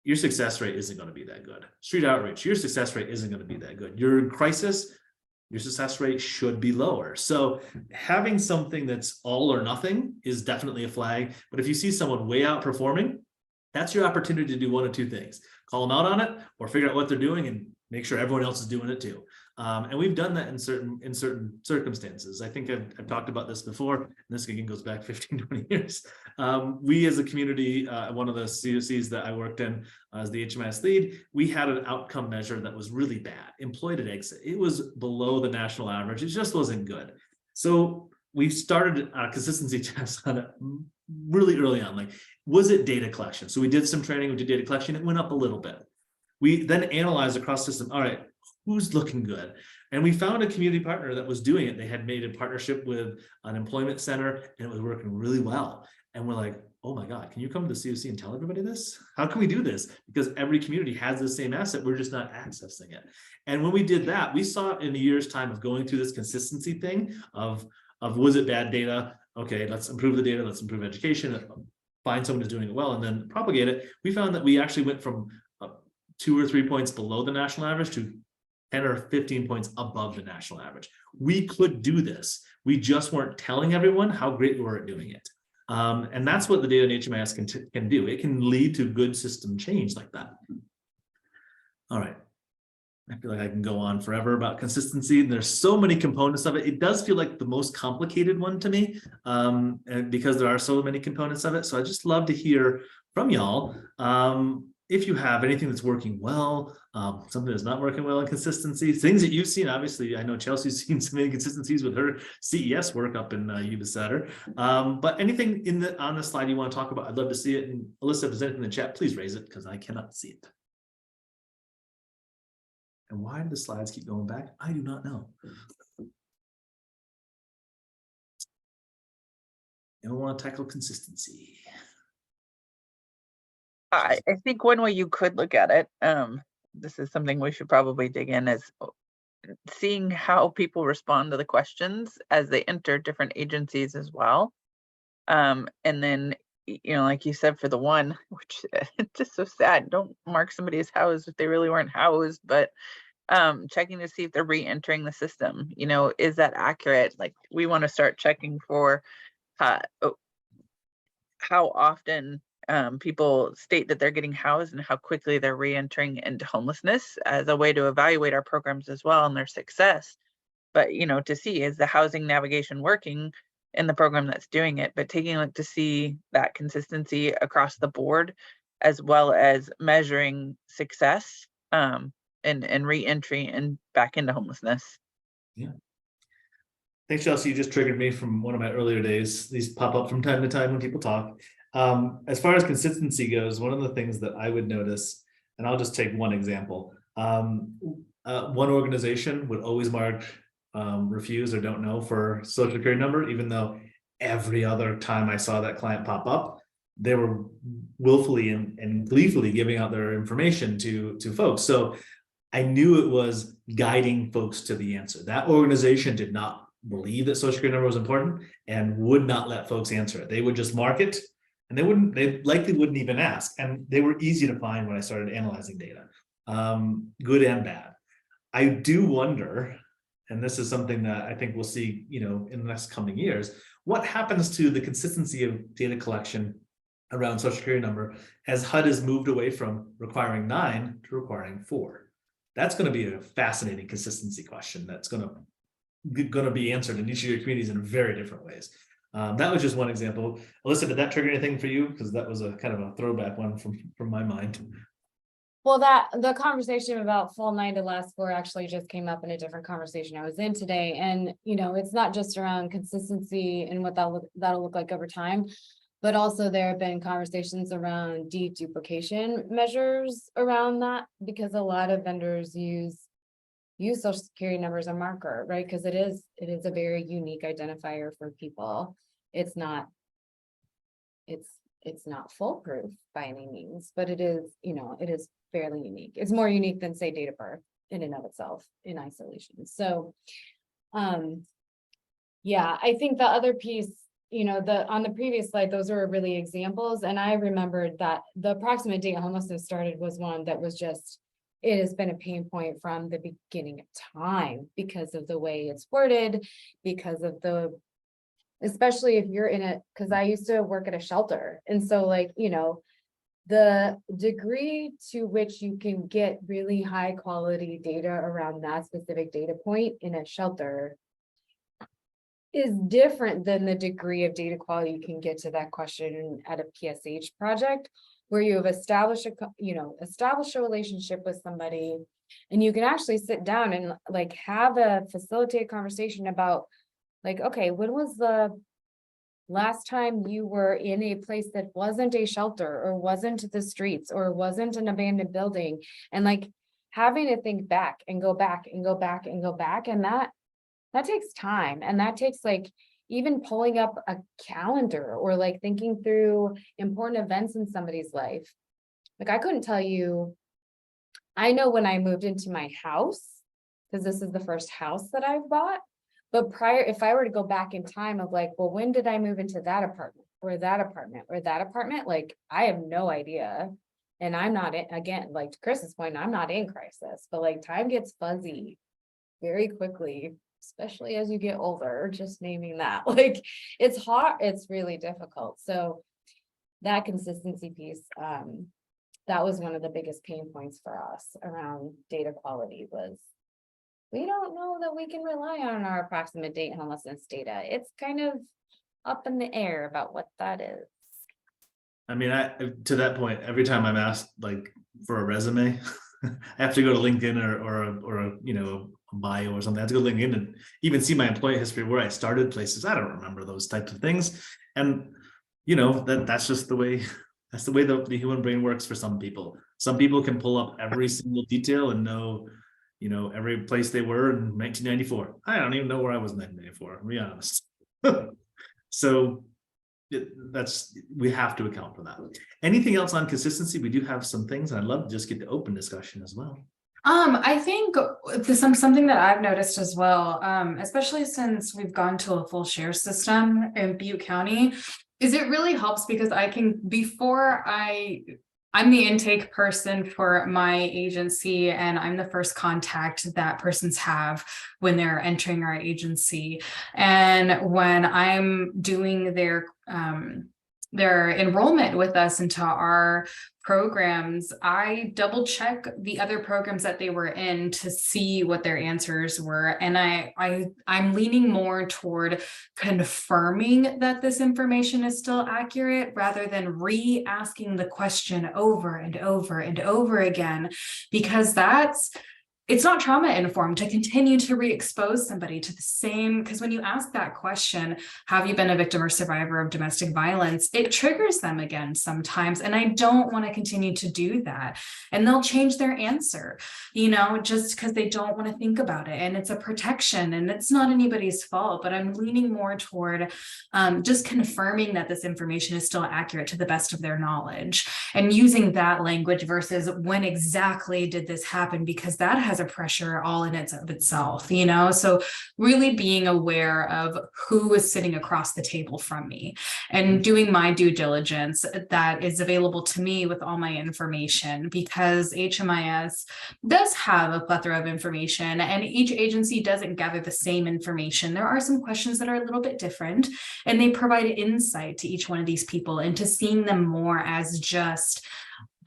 your success rate isn't going to be that good. Street outreach, your success rate isn't going to be that good. You're in crisis, your success rate should be lower. So having something that's all or nothing is definitely a flag. But if you see someone way outperforming, that's your opportunity to do one of two things: call them out on it, or figure out what they're doing and make sure everyone else is doing it too. And we've done that in certain circumstances. I think I've talked about this before, and this again goes back 15, 20 years. We as a community, one of the COCs that I worked in as the HMIS lead, we had an outcome measure that was really bad. Employed at exit, it was below the national average. It just wasn't good. So we started a consistency test on it really early on. Like, was it data collection? So we did some training, we did data collection, it went up a little bit. We then analyzed across system, all right, who's looking good? And we found a community partner that was doing it. They had made a partnership with an employment center and it was working really well. And we're like, oh my God, can you come to the COC and tell everybody this? How can we do this? Because every community has the same asset, we're just not accessing it. And when we did that, we saw in a year's time of going through this consistency thing of was it bad data? Okay, let's improve the data, let's improve education, find someone who's doing it well, and then propagate it. We found that we actually went from 2 or 3 points below the national average to 10 or 15 points above the national average. We could do this. We just weren't telling everyone how great we were at doing it. And that's what the data in HMIS can do. It can lead to good system change like that. All right. I feel like I can go on forever about consistency. There's so many components of it. It does feel like the most complicated one to me, and because there are so many components of it. So I just love to hear from y'all. If you have anything that's working well, something that's not working well in consistency, things that you've seen. Obviously, I know Chelsea's seen some inconsistencies with her CES work up in Yuba Sutter. But anything on the slide you want to talk about, I'd love to see it. And Alyssa, if there's anything in the chat, please raise it because I cannot see it. And why do the slides keep going back? I do not know. I don't want to tackle consistency. I think one way you could look at it, this is something we should probably dig in, is seeing how people respond to the questions as they enter different agencies as well. And then, you know, like you said, for the one, which it's just so sad, don't mark somebody as housed if they really weren't housed, but checking to see if they're re-entering the system. You know, is that accurate? Like, we want to start checking for how often people state that they're getting housed and how quickly they're re-entering into homelessness as a way to evaluate our programs as well and their success. But, you know, to see, is the housing navigation working in the program that's doing it, but taking a look to see that consistency across the board, as well as measuring success and re-entry and back into homelessness. Yeah. Thanks, Chelsea. You just triggered me from one of my earlier days. These pop up from time to time when people talk. As far as consistency goes, one of the things that I would notice, and I'll just take one example. One organization would always mark refuse or don't know for social security number, even though every other time I saw that client pop up, they were willfully and gleefully giving out their information to folks. So I knew it was guiding folks to the answer. That organization did not believe that social security number was important and would not let folks answer it. They would just mark it, and they likely wouldn't even ask. And they were easy to find when I started analyzing data, good and bad. I do wonder, and this is something that I think we'll see, you know, in the next coming years, what happens to the consistency of data collection around social security number as HUD has moved away from requiring 9 to requiring 4. That's going to be a fascinating consistency question that's going to be answered in each of your communities in very different ways. That was just one example. Alyssa, did that trigger anything for you? Because that was a kind of a throwback one from my mind. Well, the conversation about full 9 to last 4 actually just came up in a different conversation I was in today. And, you know, it's not just around consistency and what that'll look like over time, But also there have been conversations around deduplication measures around that, because a lot of vendors use social security number as a marker, right? Because it is a very unique identifier for people. It's not foolproof by any means, but it is, it is fairly unique. It's more unique than, say, date of birth in and of itself in isolation. So, yeah, I think the other piece, on the previous slide, those were really examples. And I remembered that the approximate date homelessness started was one that was just, it has been a pain point from the beginning of time because of the way it's worded, because of especially if you're in it, because I used to work at a shelter. And so the degree to which you can get really high quality data around that specific data point in a shelter is different than the degree of data quality you can get to that question at a PSH project, where you have established a relationship with somebody, and you can actually sit down and have a facilitated conversation about okay, when was the last time you were in a place that wasn't a shelter or wasn't the streets or wasn't an abandoned building, and having to think back and go back and go back and go back, and that takes time, and that takes even pulling up a calendar or thinking through important events in somebody's life. I couldn't tell you, I know when I moved into my house, because this is the first house that I've bought, but prior, if I were to go back in time of well, when did I move into that apartment or that apartment or that apartment? I have no idea. And I'm not, again, to Chris's point, I'm not in crisis, but time gets fuzzy very quickly, especially as you get older, just naming that. It's hard, it's really difficult. So that consistency piece, that was one of the biggest pain points for us around data quality was, we don't know that we can rely on our approximate date homelessness data. It's kind of up in the air about what that is. I mean, to that point, every time I'm asked for a resume, I have to go to LinkedIn or a bio or something. I have to go to LinkedIn and even see my employee history, where I started, places. I don't remember those types of things. And that's just the way, that's the way the human brain works for some people. Some people can pull up every single detail and know, every place they were in 1994. I don't even know where I was in 1994, to be honest. So we have to account for that. Anything else on consistency? We do have some things, and I'd love to just get the open discussion as well. I think something that I've noticed as well, especially since we've gone to a full share system in Butte County, is it really helps because I'm the intake person for my agency, and I'm the first contact that persons have when they're entering our agency. And when I'm doing their enrollment with us into our programs, I double check the other programs that they were in to see what their answers were. And I'm leaning more toward confirming that this information is still accurate rather than re-asking the question over and over and over again, because it's not trauma informed to continue to re-expose somebody to the same, because when you ask that question, have you been a victim or survivor of domestic violence, it triggers them again sometimes. And I don't want to continue to do that. And they'll change their answer, just because they don't want to think about it. And it's a protection, and it's not anybody's fault, but I'm leaning more toward just confirming that this information is still accurate to the best of their knowledge, and using that language versus when exactly did this happen, because that has a pressure all in itself, so really being aware of who is sitting across the table from me and doing my due diligence that is available to me with all my information, because HMIS does have a plethora of information and each agency doesn't gather the same information. There are some questions that are a little bit different, and they provide insight to each one of these people into seeing them more as just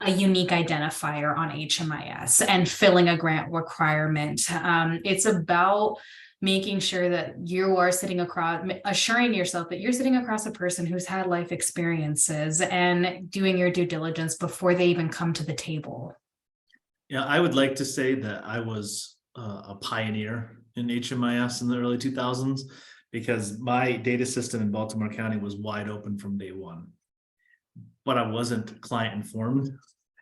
a unique identifier on HMIS and filling a grant requirement. It's about making sure that you are sitting across, assuring yourself that you're sitting across a person who's had life experiences and doing your due diligence before they even come to the table. Yeah, I would like to say that I was a pioneer in HMIS in the early 2000s, because my data system in Baltimore County was wide open from day one. but I wasn't client informed.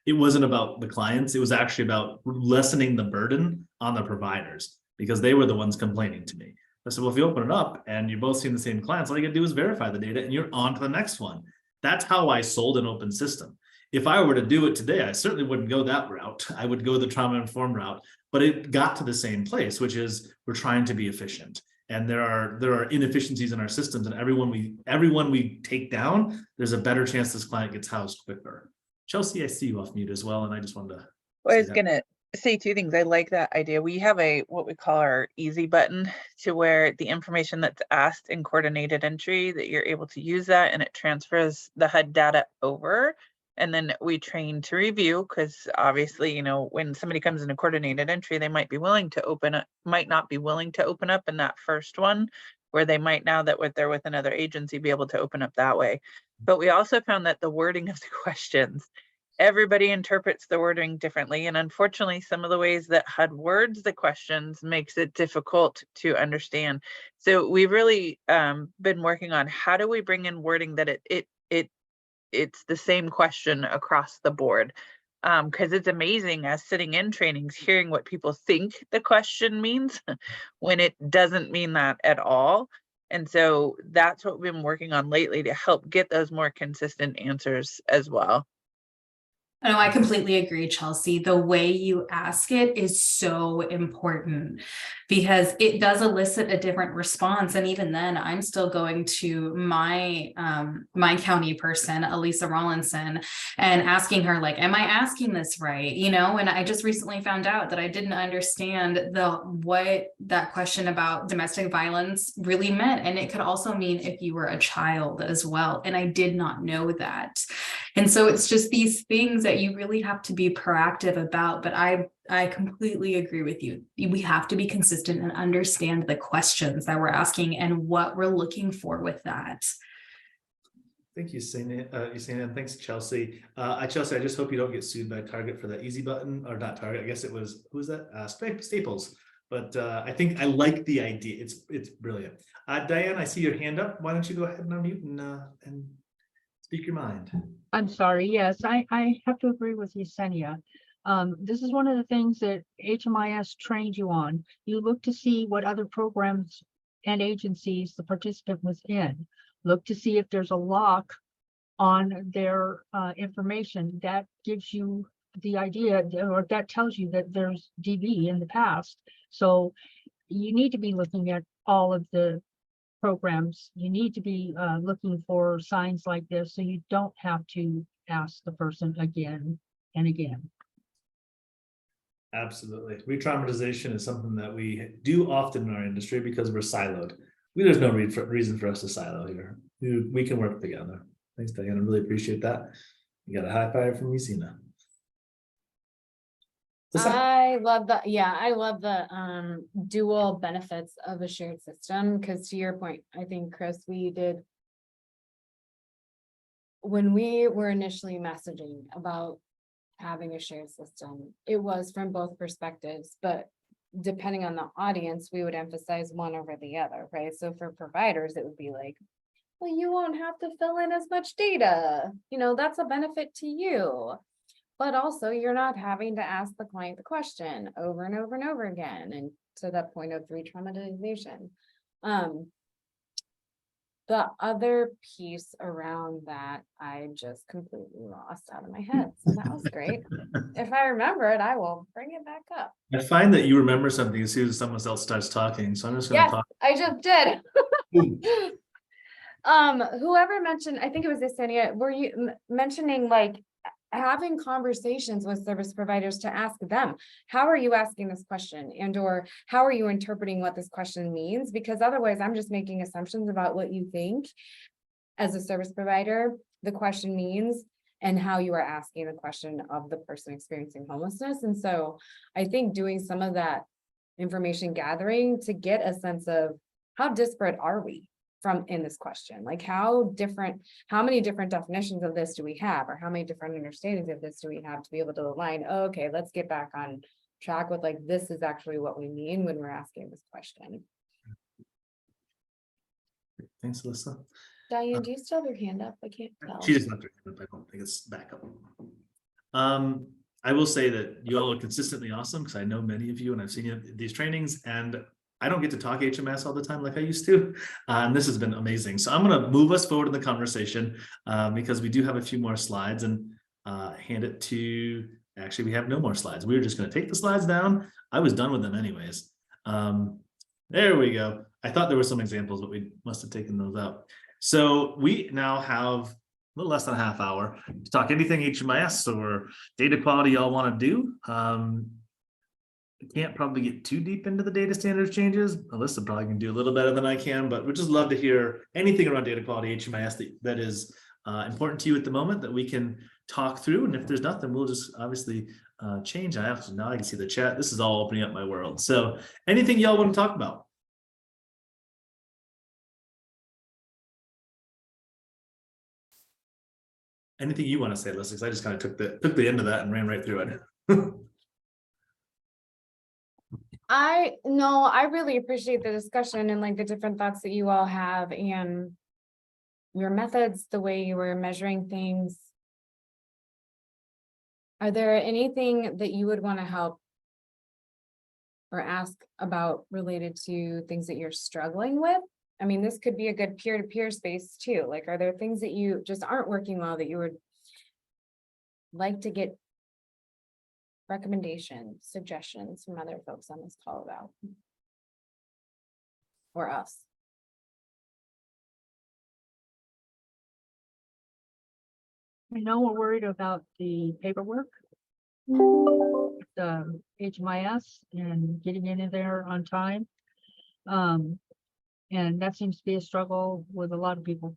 It wasn't about the clients. It was actually about lessening the burden on the providers because they were the ones complaining to me. I said, well, if you open it up and you're both seeing the same clients, all you gotta do is verify the data and you're on to the next one. That's how I sold an open system. If I were to do it today, I certainly wouldn't go that route. I would go the trauma-informed route, but it got to the same place, which is we're trying to be efficient. And there are inefficiencies in our systems, and everyone we take down, there's a better chance this client gets housed quicker. Chelsea, I see you off mute as well, and I just wanted to. Well, I was gonna say two things. I like that idea. We have what we call our easy button, to where the information that's asked in coordinated entry, that you're able to use that and it transfers the HUD data over. And then we train to review, because obviously, you know, when somebody comes in a coordinated entry, they might be willing to open up, might not be willing to open up in that first one, where they might, now that they're with another agency, be able to open up that way. But we also found that the wording of the questions, everybody interprets the wording differently. And unfortunately, some of the ways that HUD words the questions makes it difficult to understand. So we've really been working on how do we bring in wording that it's the same question across the board. Because it's amazing as sitting in trainings, hearing what people think the question means when it doesn't mean that at all. And so that's what we've been working on lately to help get those more consistent answers as well. No, I completely agree, Chelsea. The way you ask it is so important because it does elicit a different response. And even then, I'm still going to my county person, Elisa Rawlinson, and asking her, like, am I asking this right? You know, and I just recently found out that I didn't understand what that question about domestic violence really meant. And it could also mean if you were a child as well. And I did not know that. And so it's just these things that you really have to be proactive about. But I completely agree with you. We have to be consistent and understand the questions that we're asking and what we're looking for with that. Thank you, Yesenia, and thanks, Chelsea. Chelsea, I just hope you don't get sued by Target for that easy button, or not Target. I guess it was, who was that? Staples. But I think I like the idea. It's brilliant. Diane, I see your hand up. Why don't you go ahead and unmute and speak your mind. I'm sorry. Yes, I have to agree with Yesenia. This is one of the things that HMIS trained you on. You look to see what other programs and agencies the participant was in. Look to see if there's a lock on their information. That gives you the idea, or that tells you that there's DV in the past. So you need to be looking at all of the programs. You need to be looking for signs like this, so you don't have to ask the person again and again. Absolutely. Re-traumatization is something that we do often in our industry because we're siloed. There's no reason for us to silo here. We can work together. Thanks, Diane. I really appreciate that. You got a high five from Yesenia. I love that. Yeah, I love the dual benefits of a shared system, because to your point, I think, Chris, when we were initially messaging about having a shared system, it was from both perspectives, but depending on the audience, we would emphasize one over the other, right? So for providers, it would be like, well, you won't have to fill in as much data. You know, that's a benefit to you. But also you're not having to ask the client the question over and over and over again. And to that point of re-traumatization. The other piece around that, I just completely lost out of my head. So that was great. If I remember it, I will bring it back up. I find that you remember something as soon as someone else starts talking. So I'm just going to talk. I just did. Whoever mentioned, I think it was Yesenia, were you mentioning like having conversations with service providers to ask them, how are you asking this question, and or how are you interpreting what this question means? Because otherwise I'm just making assumptions about what you think as a service provider the question means and how you are asking the question of the person experiencing homelessness. And so I think doing some of that information gathering to get a sense of how disparate are we in this question, like how many different definitions of this do we have, or how many different understandings of this do we have to be able to align, okay, let's get back on track with like, this is actually what we mean when we're asking this question. Thanks, Alyssa. Diane, do you still have your hand up? I can't tell. She just left her hand up. I don't think it's back up. I will say that you all are consistently awesome because I know many of you and I've seen you at these trainings, and I don't get to talk HMS all the time like I used to. And this has been amazing. So I'm going to move us forward in the conversation because we do have a few more slides, and hand it to, actually, we have no more slides. We're just going to take the slides down. I was done with them anyways. There we go. I thought there were some examples, but we must have taken those out. So we now have a little less than a half hour to talk anything HMIS or data quality y'all want to do. I can't probably get too deep into the data standards changes. Alyssa probably can do a little better than I can, but we'd just love to hear anything around data quality HMIS that is important to you at the moment that we can talk through. And if there's nothing, we'll just obviously change. Now I can see the chat. This is all opening up my world. So anything y'all want to talk about? Anything you want to say, Alyssa? Because I just kind of took the end of that and ran right through it. I really appreciate the discussion and like the different thoughts that you all have and your methods, the way you were measuring things. Are there anything that you would want to help or ask about related to things that you're struggling with? I mean, this could be a good peer-to-peer space too. Like, are there things that you just aren't working well that you would like to get recommendations, suggestions from other folks on this call about? Or us? I know we're worried about the paperwork, the HMIS and getting into there on time. And that seems to be a struggle with a lot of people.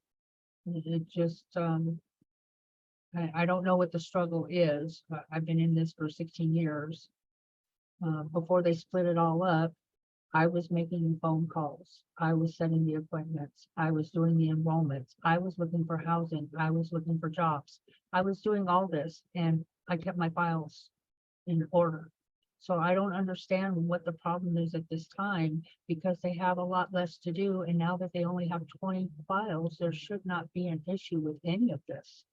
It just, I don't know what the struggle is. I've been in this for 16 years. Before they split it all up, I was making phone calls. I was setting the appointments. I was doing the enrollments. I was looking for housing. I was looking for jobs. I was doing all this, and I kept my files in order. So I don't understand what the problem is at this time, because they have a lot less to do. And now that they only have 20 files, there should not be an issue with any of this.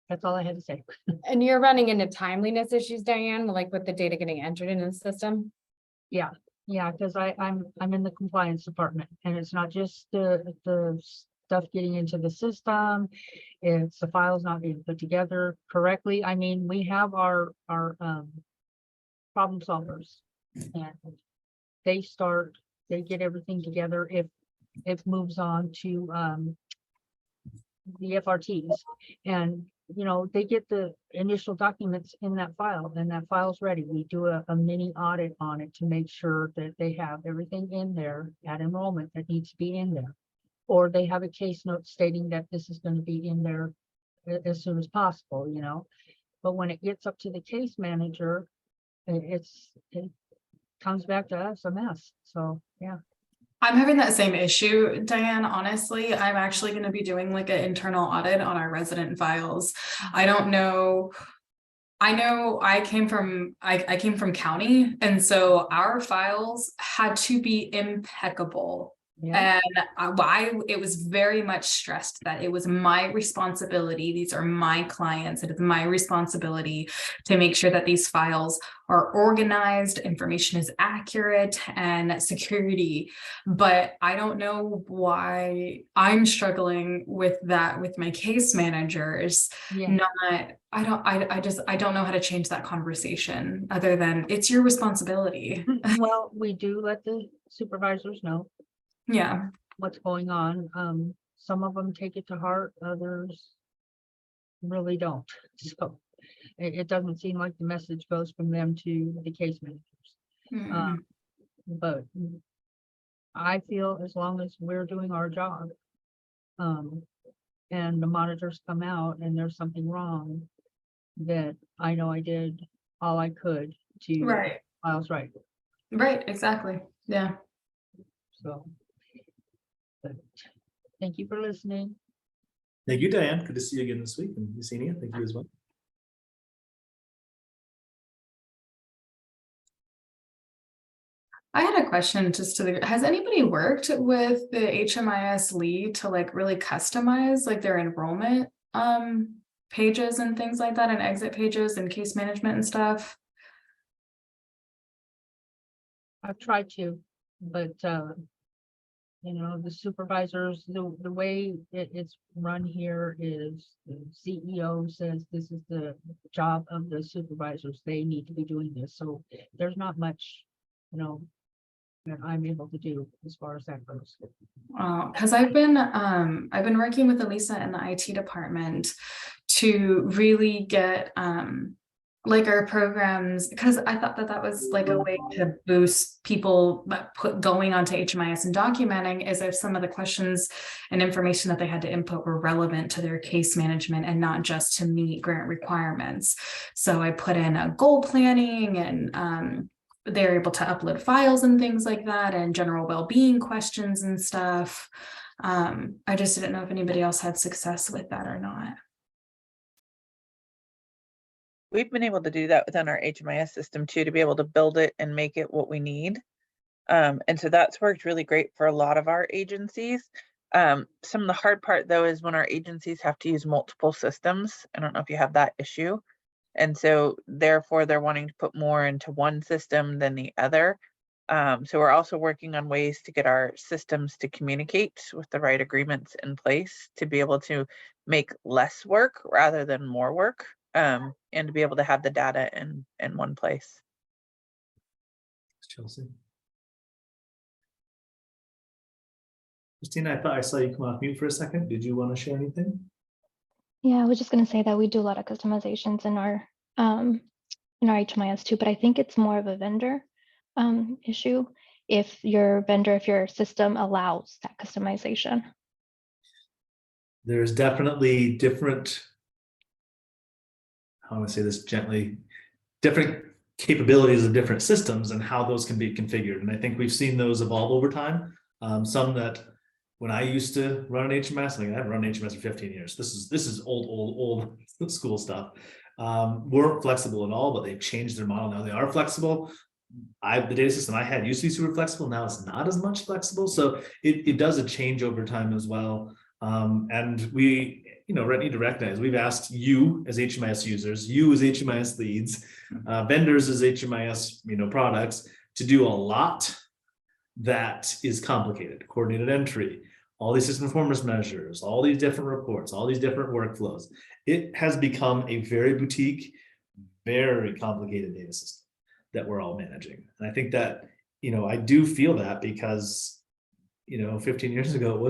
That's all I had to say. And you're running into timeliness issues, Diane, like with the data getting entered in the system? Yeah, because I'm in the compliance department, and it's not just the stuff getting into the system. It's the files not being put together correctly. I mean, we have our problem solvers, and they get everything together if it moves on to the FRTs, and they get the initial documents in that file, and that file's ready. We do a mini audit on it to make sure that they have everything in there at enrollment that needs to be in there, or they have a case note stating that this is going to be in there as soon as possible, But when it gets up to the case manager, it comes back to us a mess. So yeah. I'm having that same issue, Diane. Honestly, I'm actually going to be doing like an internal audit on our resident files. I don't know. I know I came from county, and so our files had to be impeccable. Yeah. And it was very much stressed that it was my responsibility. These are my clients. It is my responsibility to make sure that these files are organized, information is accurate, and security. But I don't know why I'm struggling with that with my case managers. Yeah. I don't know how to change that conversation other than it's your responsibility. Well, we do let the supervisors know Yeah. what's going on. Some of them take it to heart, others really don't. So it doesn't seem like the message goes from them to the case managers. But I feel as long as we're doing our job, and the monitors come out and there's something wrong, that I know I did all I could to Right. files right. Right, exactly. Yeah. So but thank you for listening. Thank you, Diane. Good to see you again this week. And Yesenia, thank you as well. I had a question just to the, has anybody worked with the HMIS lead to like really customize like their enrollment pages and things like that, and exit pages and case management and stuff? I've tried to, but you know, the supervisors, the way it's run here is the CEO says this is the job of the supervisors. They need to be doing this. So there's not much, you know, that I'm able to do as far as that goes. Because I've been working with Elisa in the IT department to really get like our programs, because I thought that was like a way to boost people going onto HMIS and documenting, is if some of the questions and information that they had to input were relevant to their case management and not just to meet grant requirements. So I put in a goal planning, and they're able to upload files and things like that, and general well-being questions and stuff. I just didn't know if anybody else had success with that or not. We've been able to do that within our HMIS system too, to be able to build it and make it what we need. And so that's worked really great for a lot of our agencies. Some of the hard part though is when our agencies have to use multiple systems. I don't know if you have that issue. And so therefore they're wanting to put more into one system than the other. So we're also working on ways to get our systems to communicate with the right agreements in place to be able to make less work rather than more work, and to be able to have the data in one place. Chelsea. Christina, I thought I saw you come off mute for a second. Did you want to share anything? Yeah, I was just going to say that we do a lot of customizations in our HMIS too, but I think it's more of a vendor issue if your system allows that customization. There's definitely different, how do I say this gently, different capabilities of different systems and how those can be configured. And I think we've seen those evolve over time. Some that when I used to run an HMIS, like I've run HMIS for 15 years. This is old school stuff. Weren't flexible at all, but they've changed their model. Now they are flexible. The data system I had used to be super flexible. Now it's not as much flexible. So it does a change over time as well. And we, need to recognize we've asked you as HMIS users, you as HMIS leads, vendors as HMIS, products to do a lot that is complicated. Coordinated entry, all these system performance measures, all these different reports, all these different workflows. It has become a very boutique, very complicated data system that we're all managing. And I think that, I do feel that because 15 years ago, it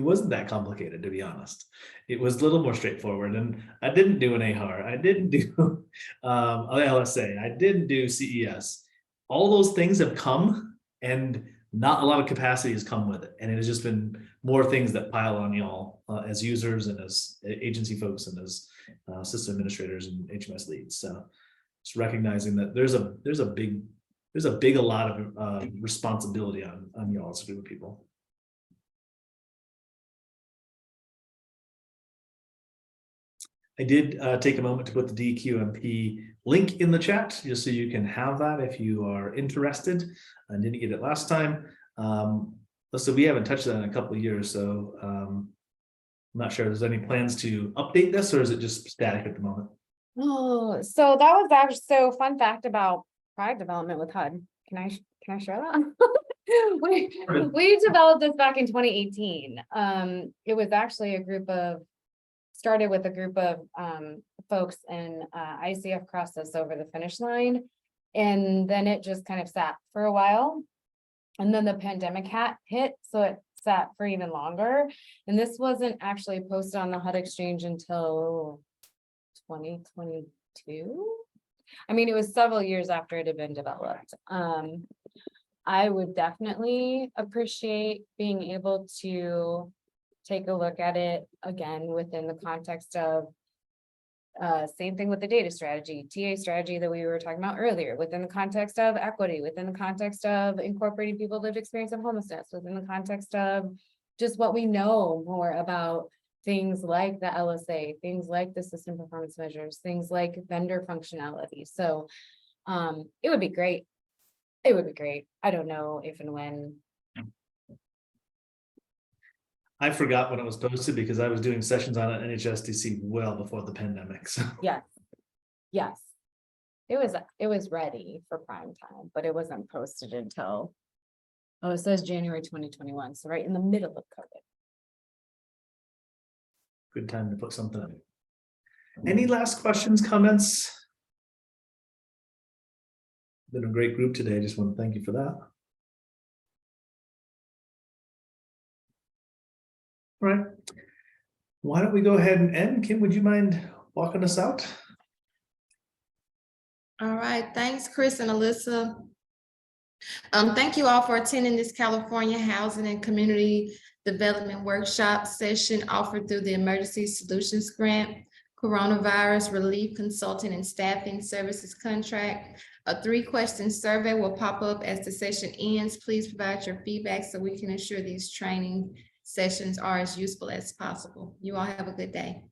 wasn't that complicated, to be honest. It was a little more straightforward. And I didn't do an AHAR. I didn't do LSA. I didn't do CES. All those things have come, and not a lot of capacity has come with it. And it has just been more things that pile on y'all as users and as agency folks and as system administrators and HMS leads. So just recognizing that there's a big lot of responsibility on y'all as a group of people. I did take a moment to put the DQMP link in the chat just so you can have that if you are interested. I didn't get it last time. So we haven't touched that in a couple of years, so I'm not sure if there's any plans to update this, or is it just static at the moment? Oh, so that was actually fun fact about product development with HUD. Can I share that? we developed this back in 2018. It was actually started with a group of folks, and ICF crossed us over the finish line, and then it just kind of sat for a while, and then the pandemic hit, so it sat for even longer. And this wasn't actually posted on the HUD Exchange until 2022. I mean, it was several years after it had been developed. I would definitely appreciate being able to take a look at it again within the context of same thing with the data strategy, TA strategy that we were talking about earlier, within the context of equity, within the context of incorporating people lived experience of homelessness, within the context of just what we know more about things like the LSA, things like the system performance measures, things like vendor functionality. So it would be great. It would be great. I don't know if and when. I forgot when it was posted because I was doing sessions on it NHSDC well before the pandemic, so. Yes. Yes. It was ready for prime time, but it wasn't posted until, oh, it says January 2021, so right in the middle of COVID. Good time to put something in. Any last questions, comments? Been a great group today. Just want to thank you for that. All right. Why don't we go ahead and end? Kim, would you mind walking us out? All right, thanks, Chris and Alyssa. Thank you all for attending this California Housing and Community Development Workshop session offered through the Emergency Solutions Grant, Coronavirus Relief Consulting and Staffing Services Contract. A 3-question survey will pop up as the session ends. Please provide your feedback so we can ensure these training sessions are as useful as possible. You all have a good day.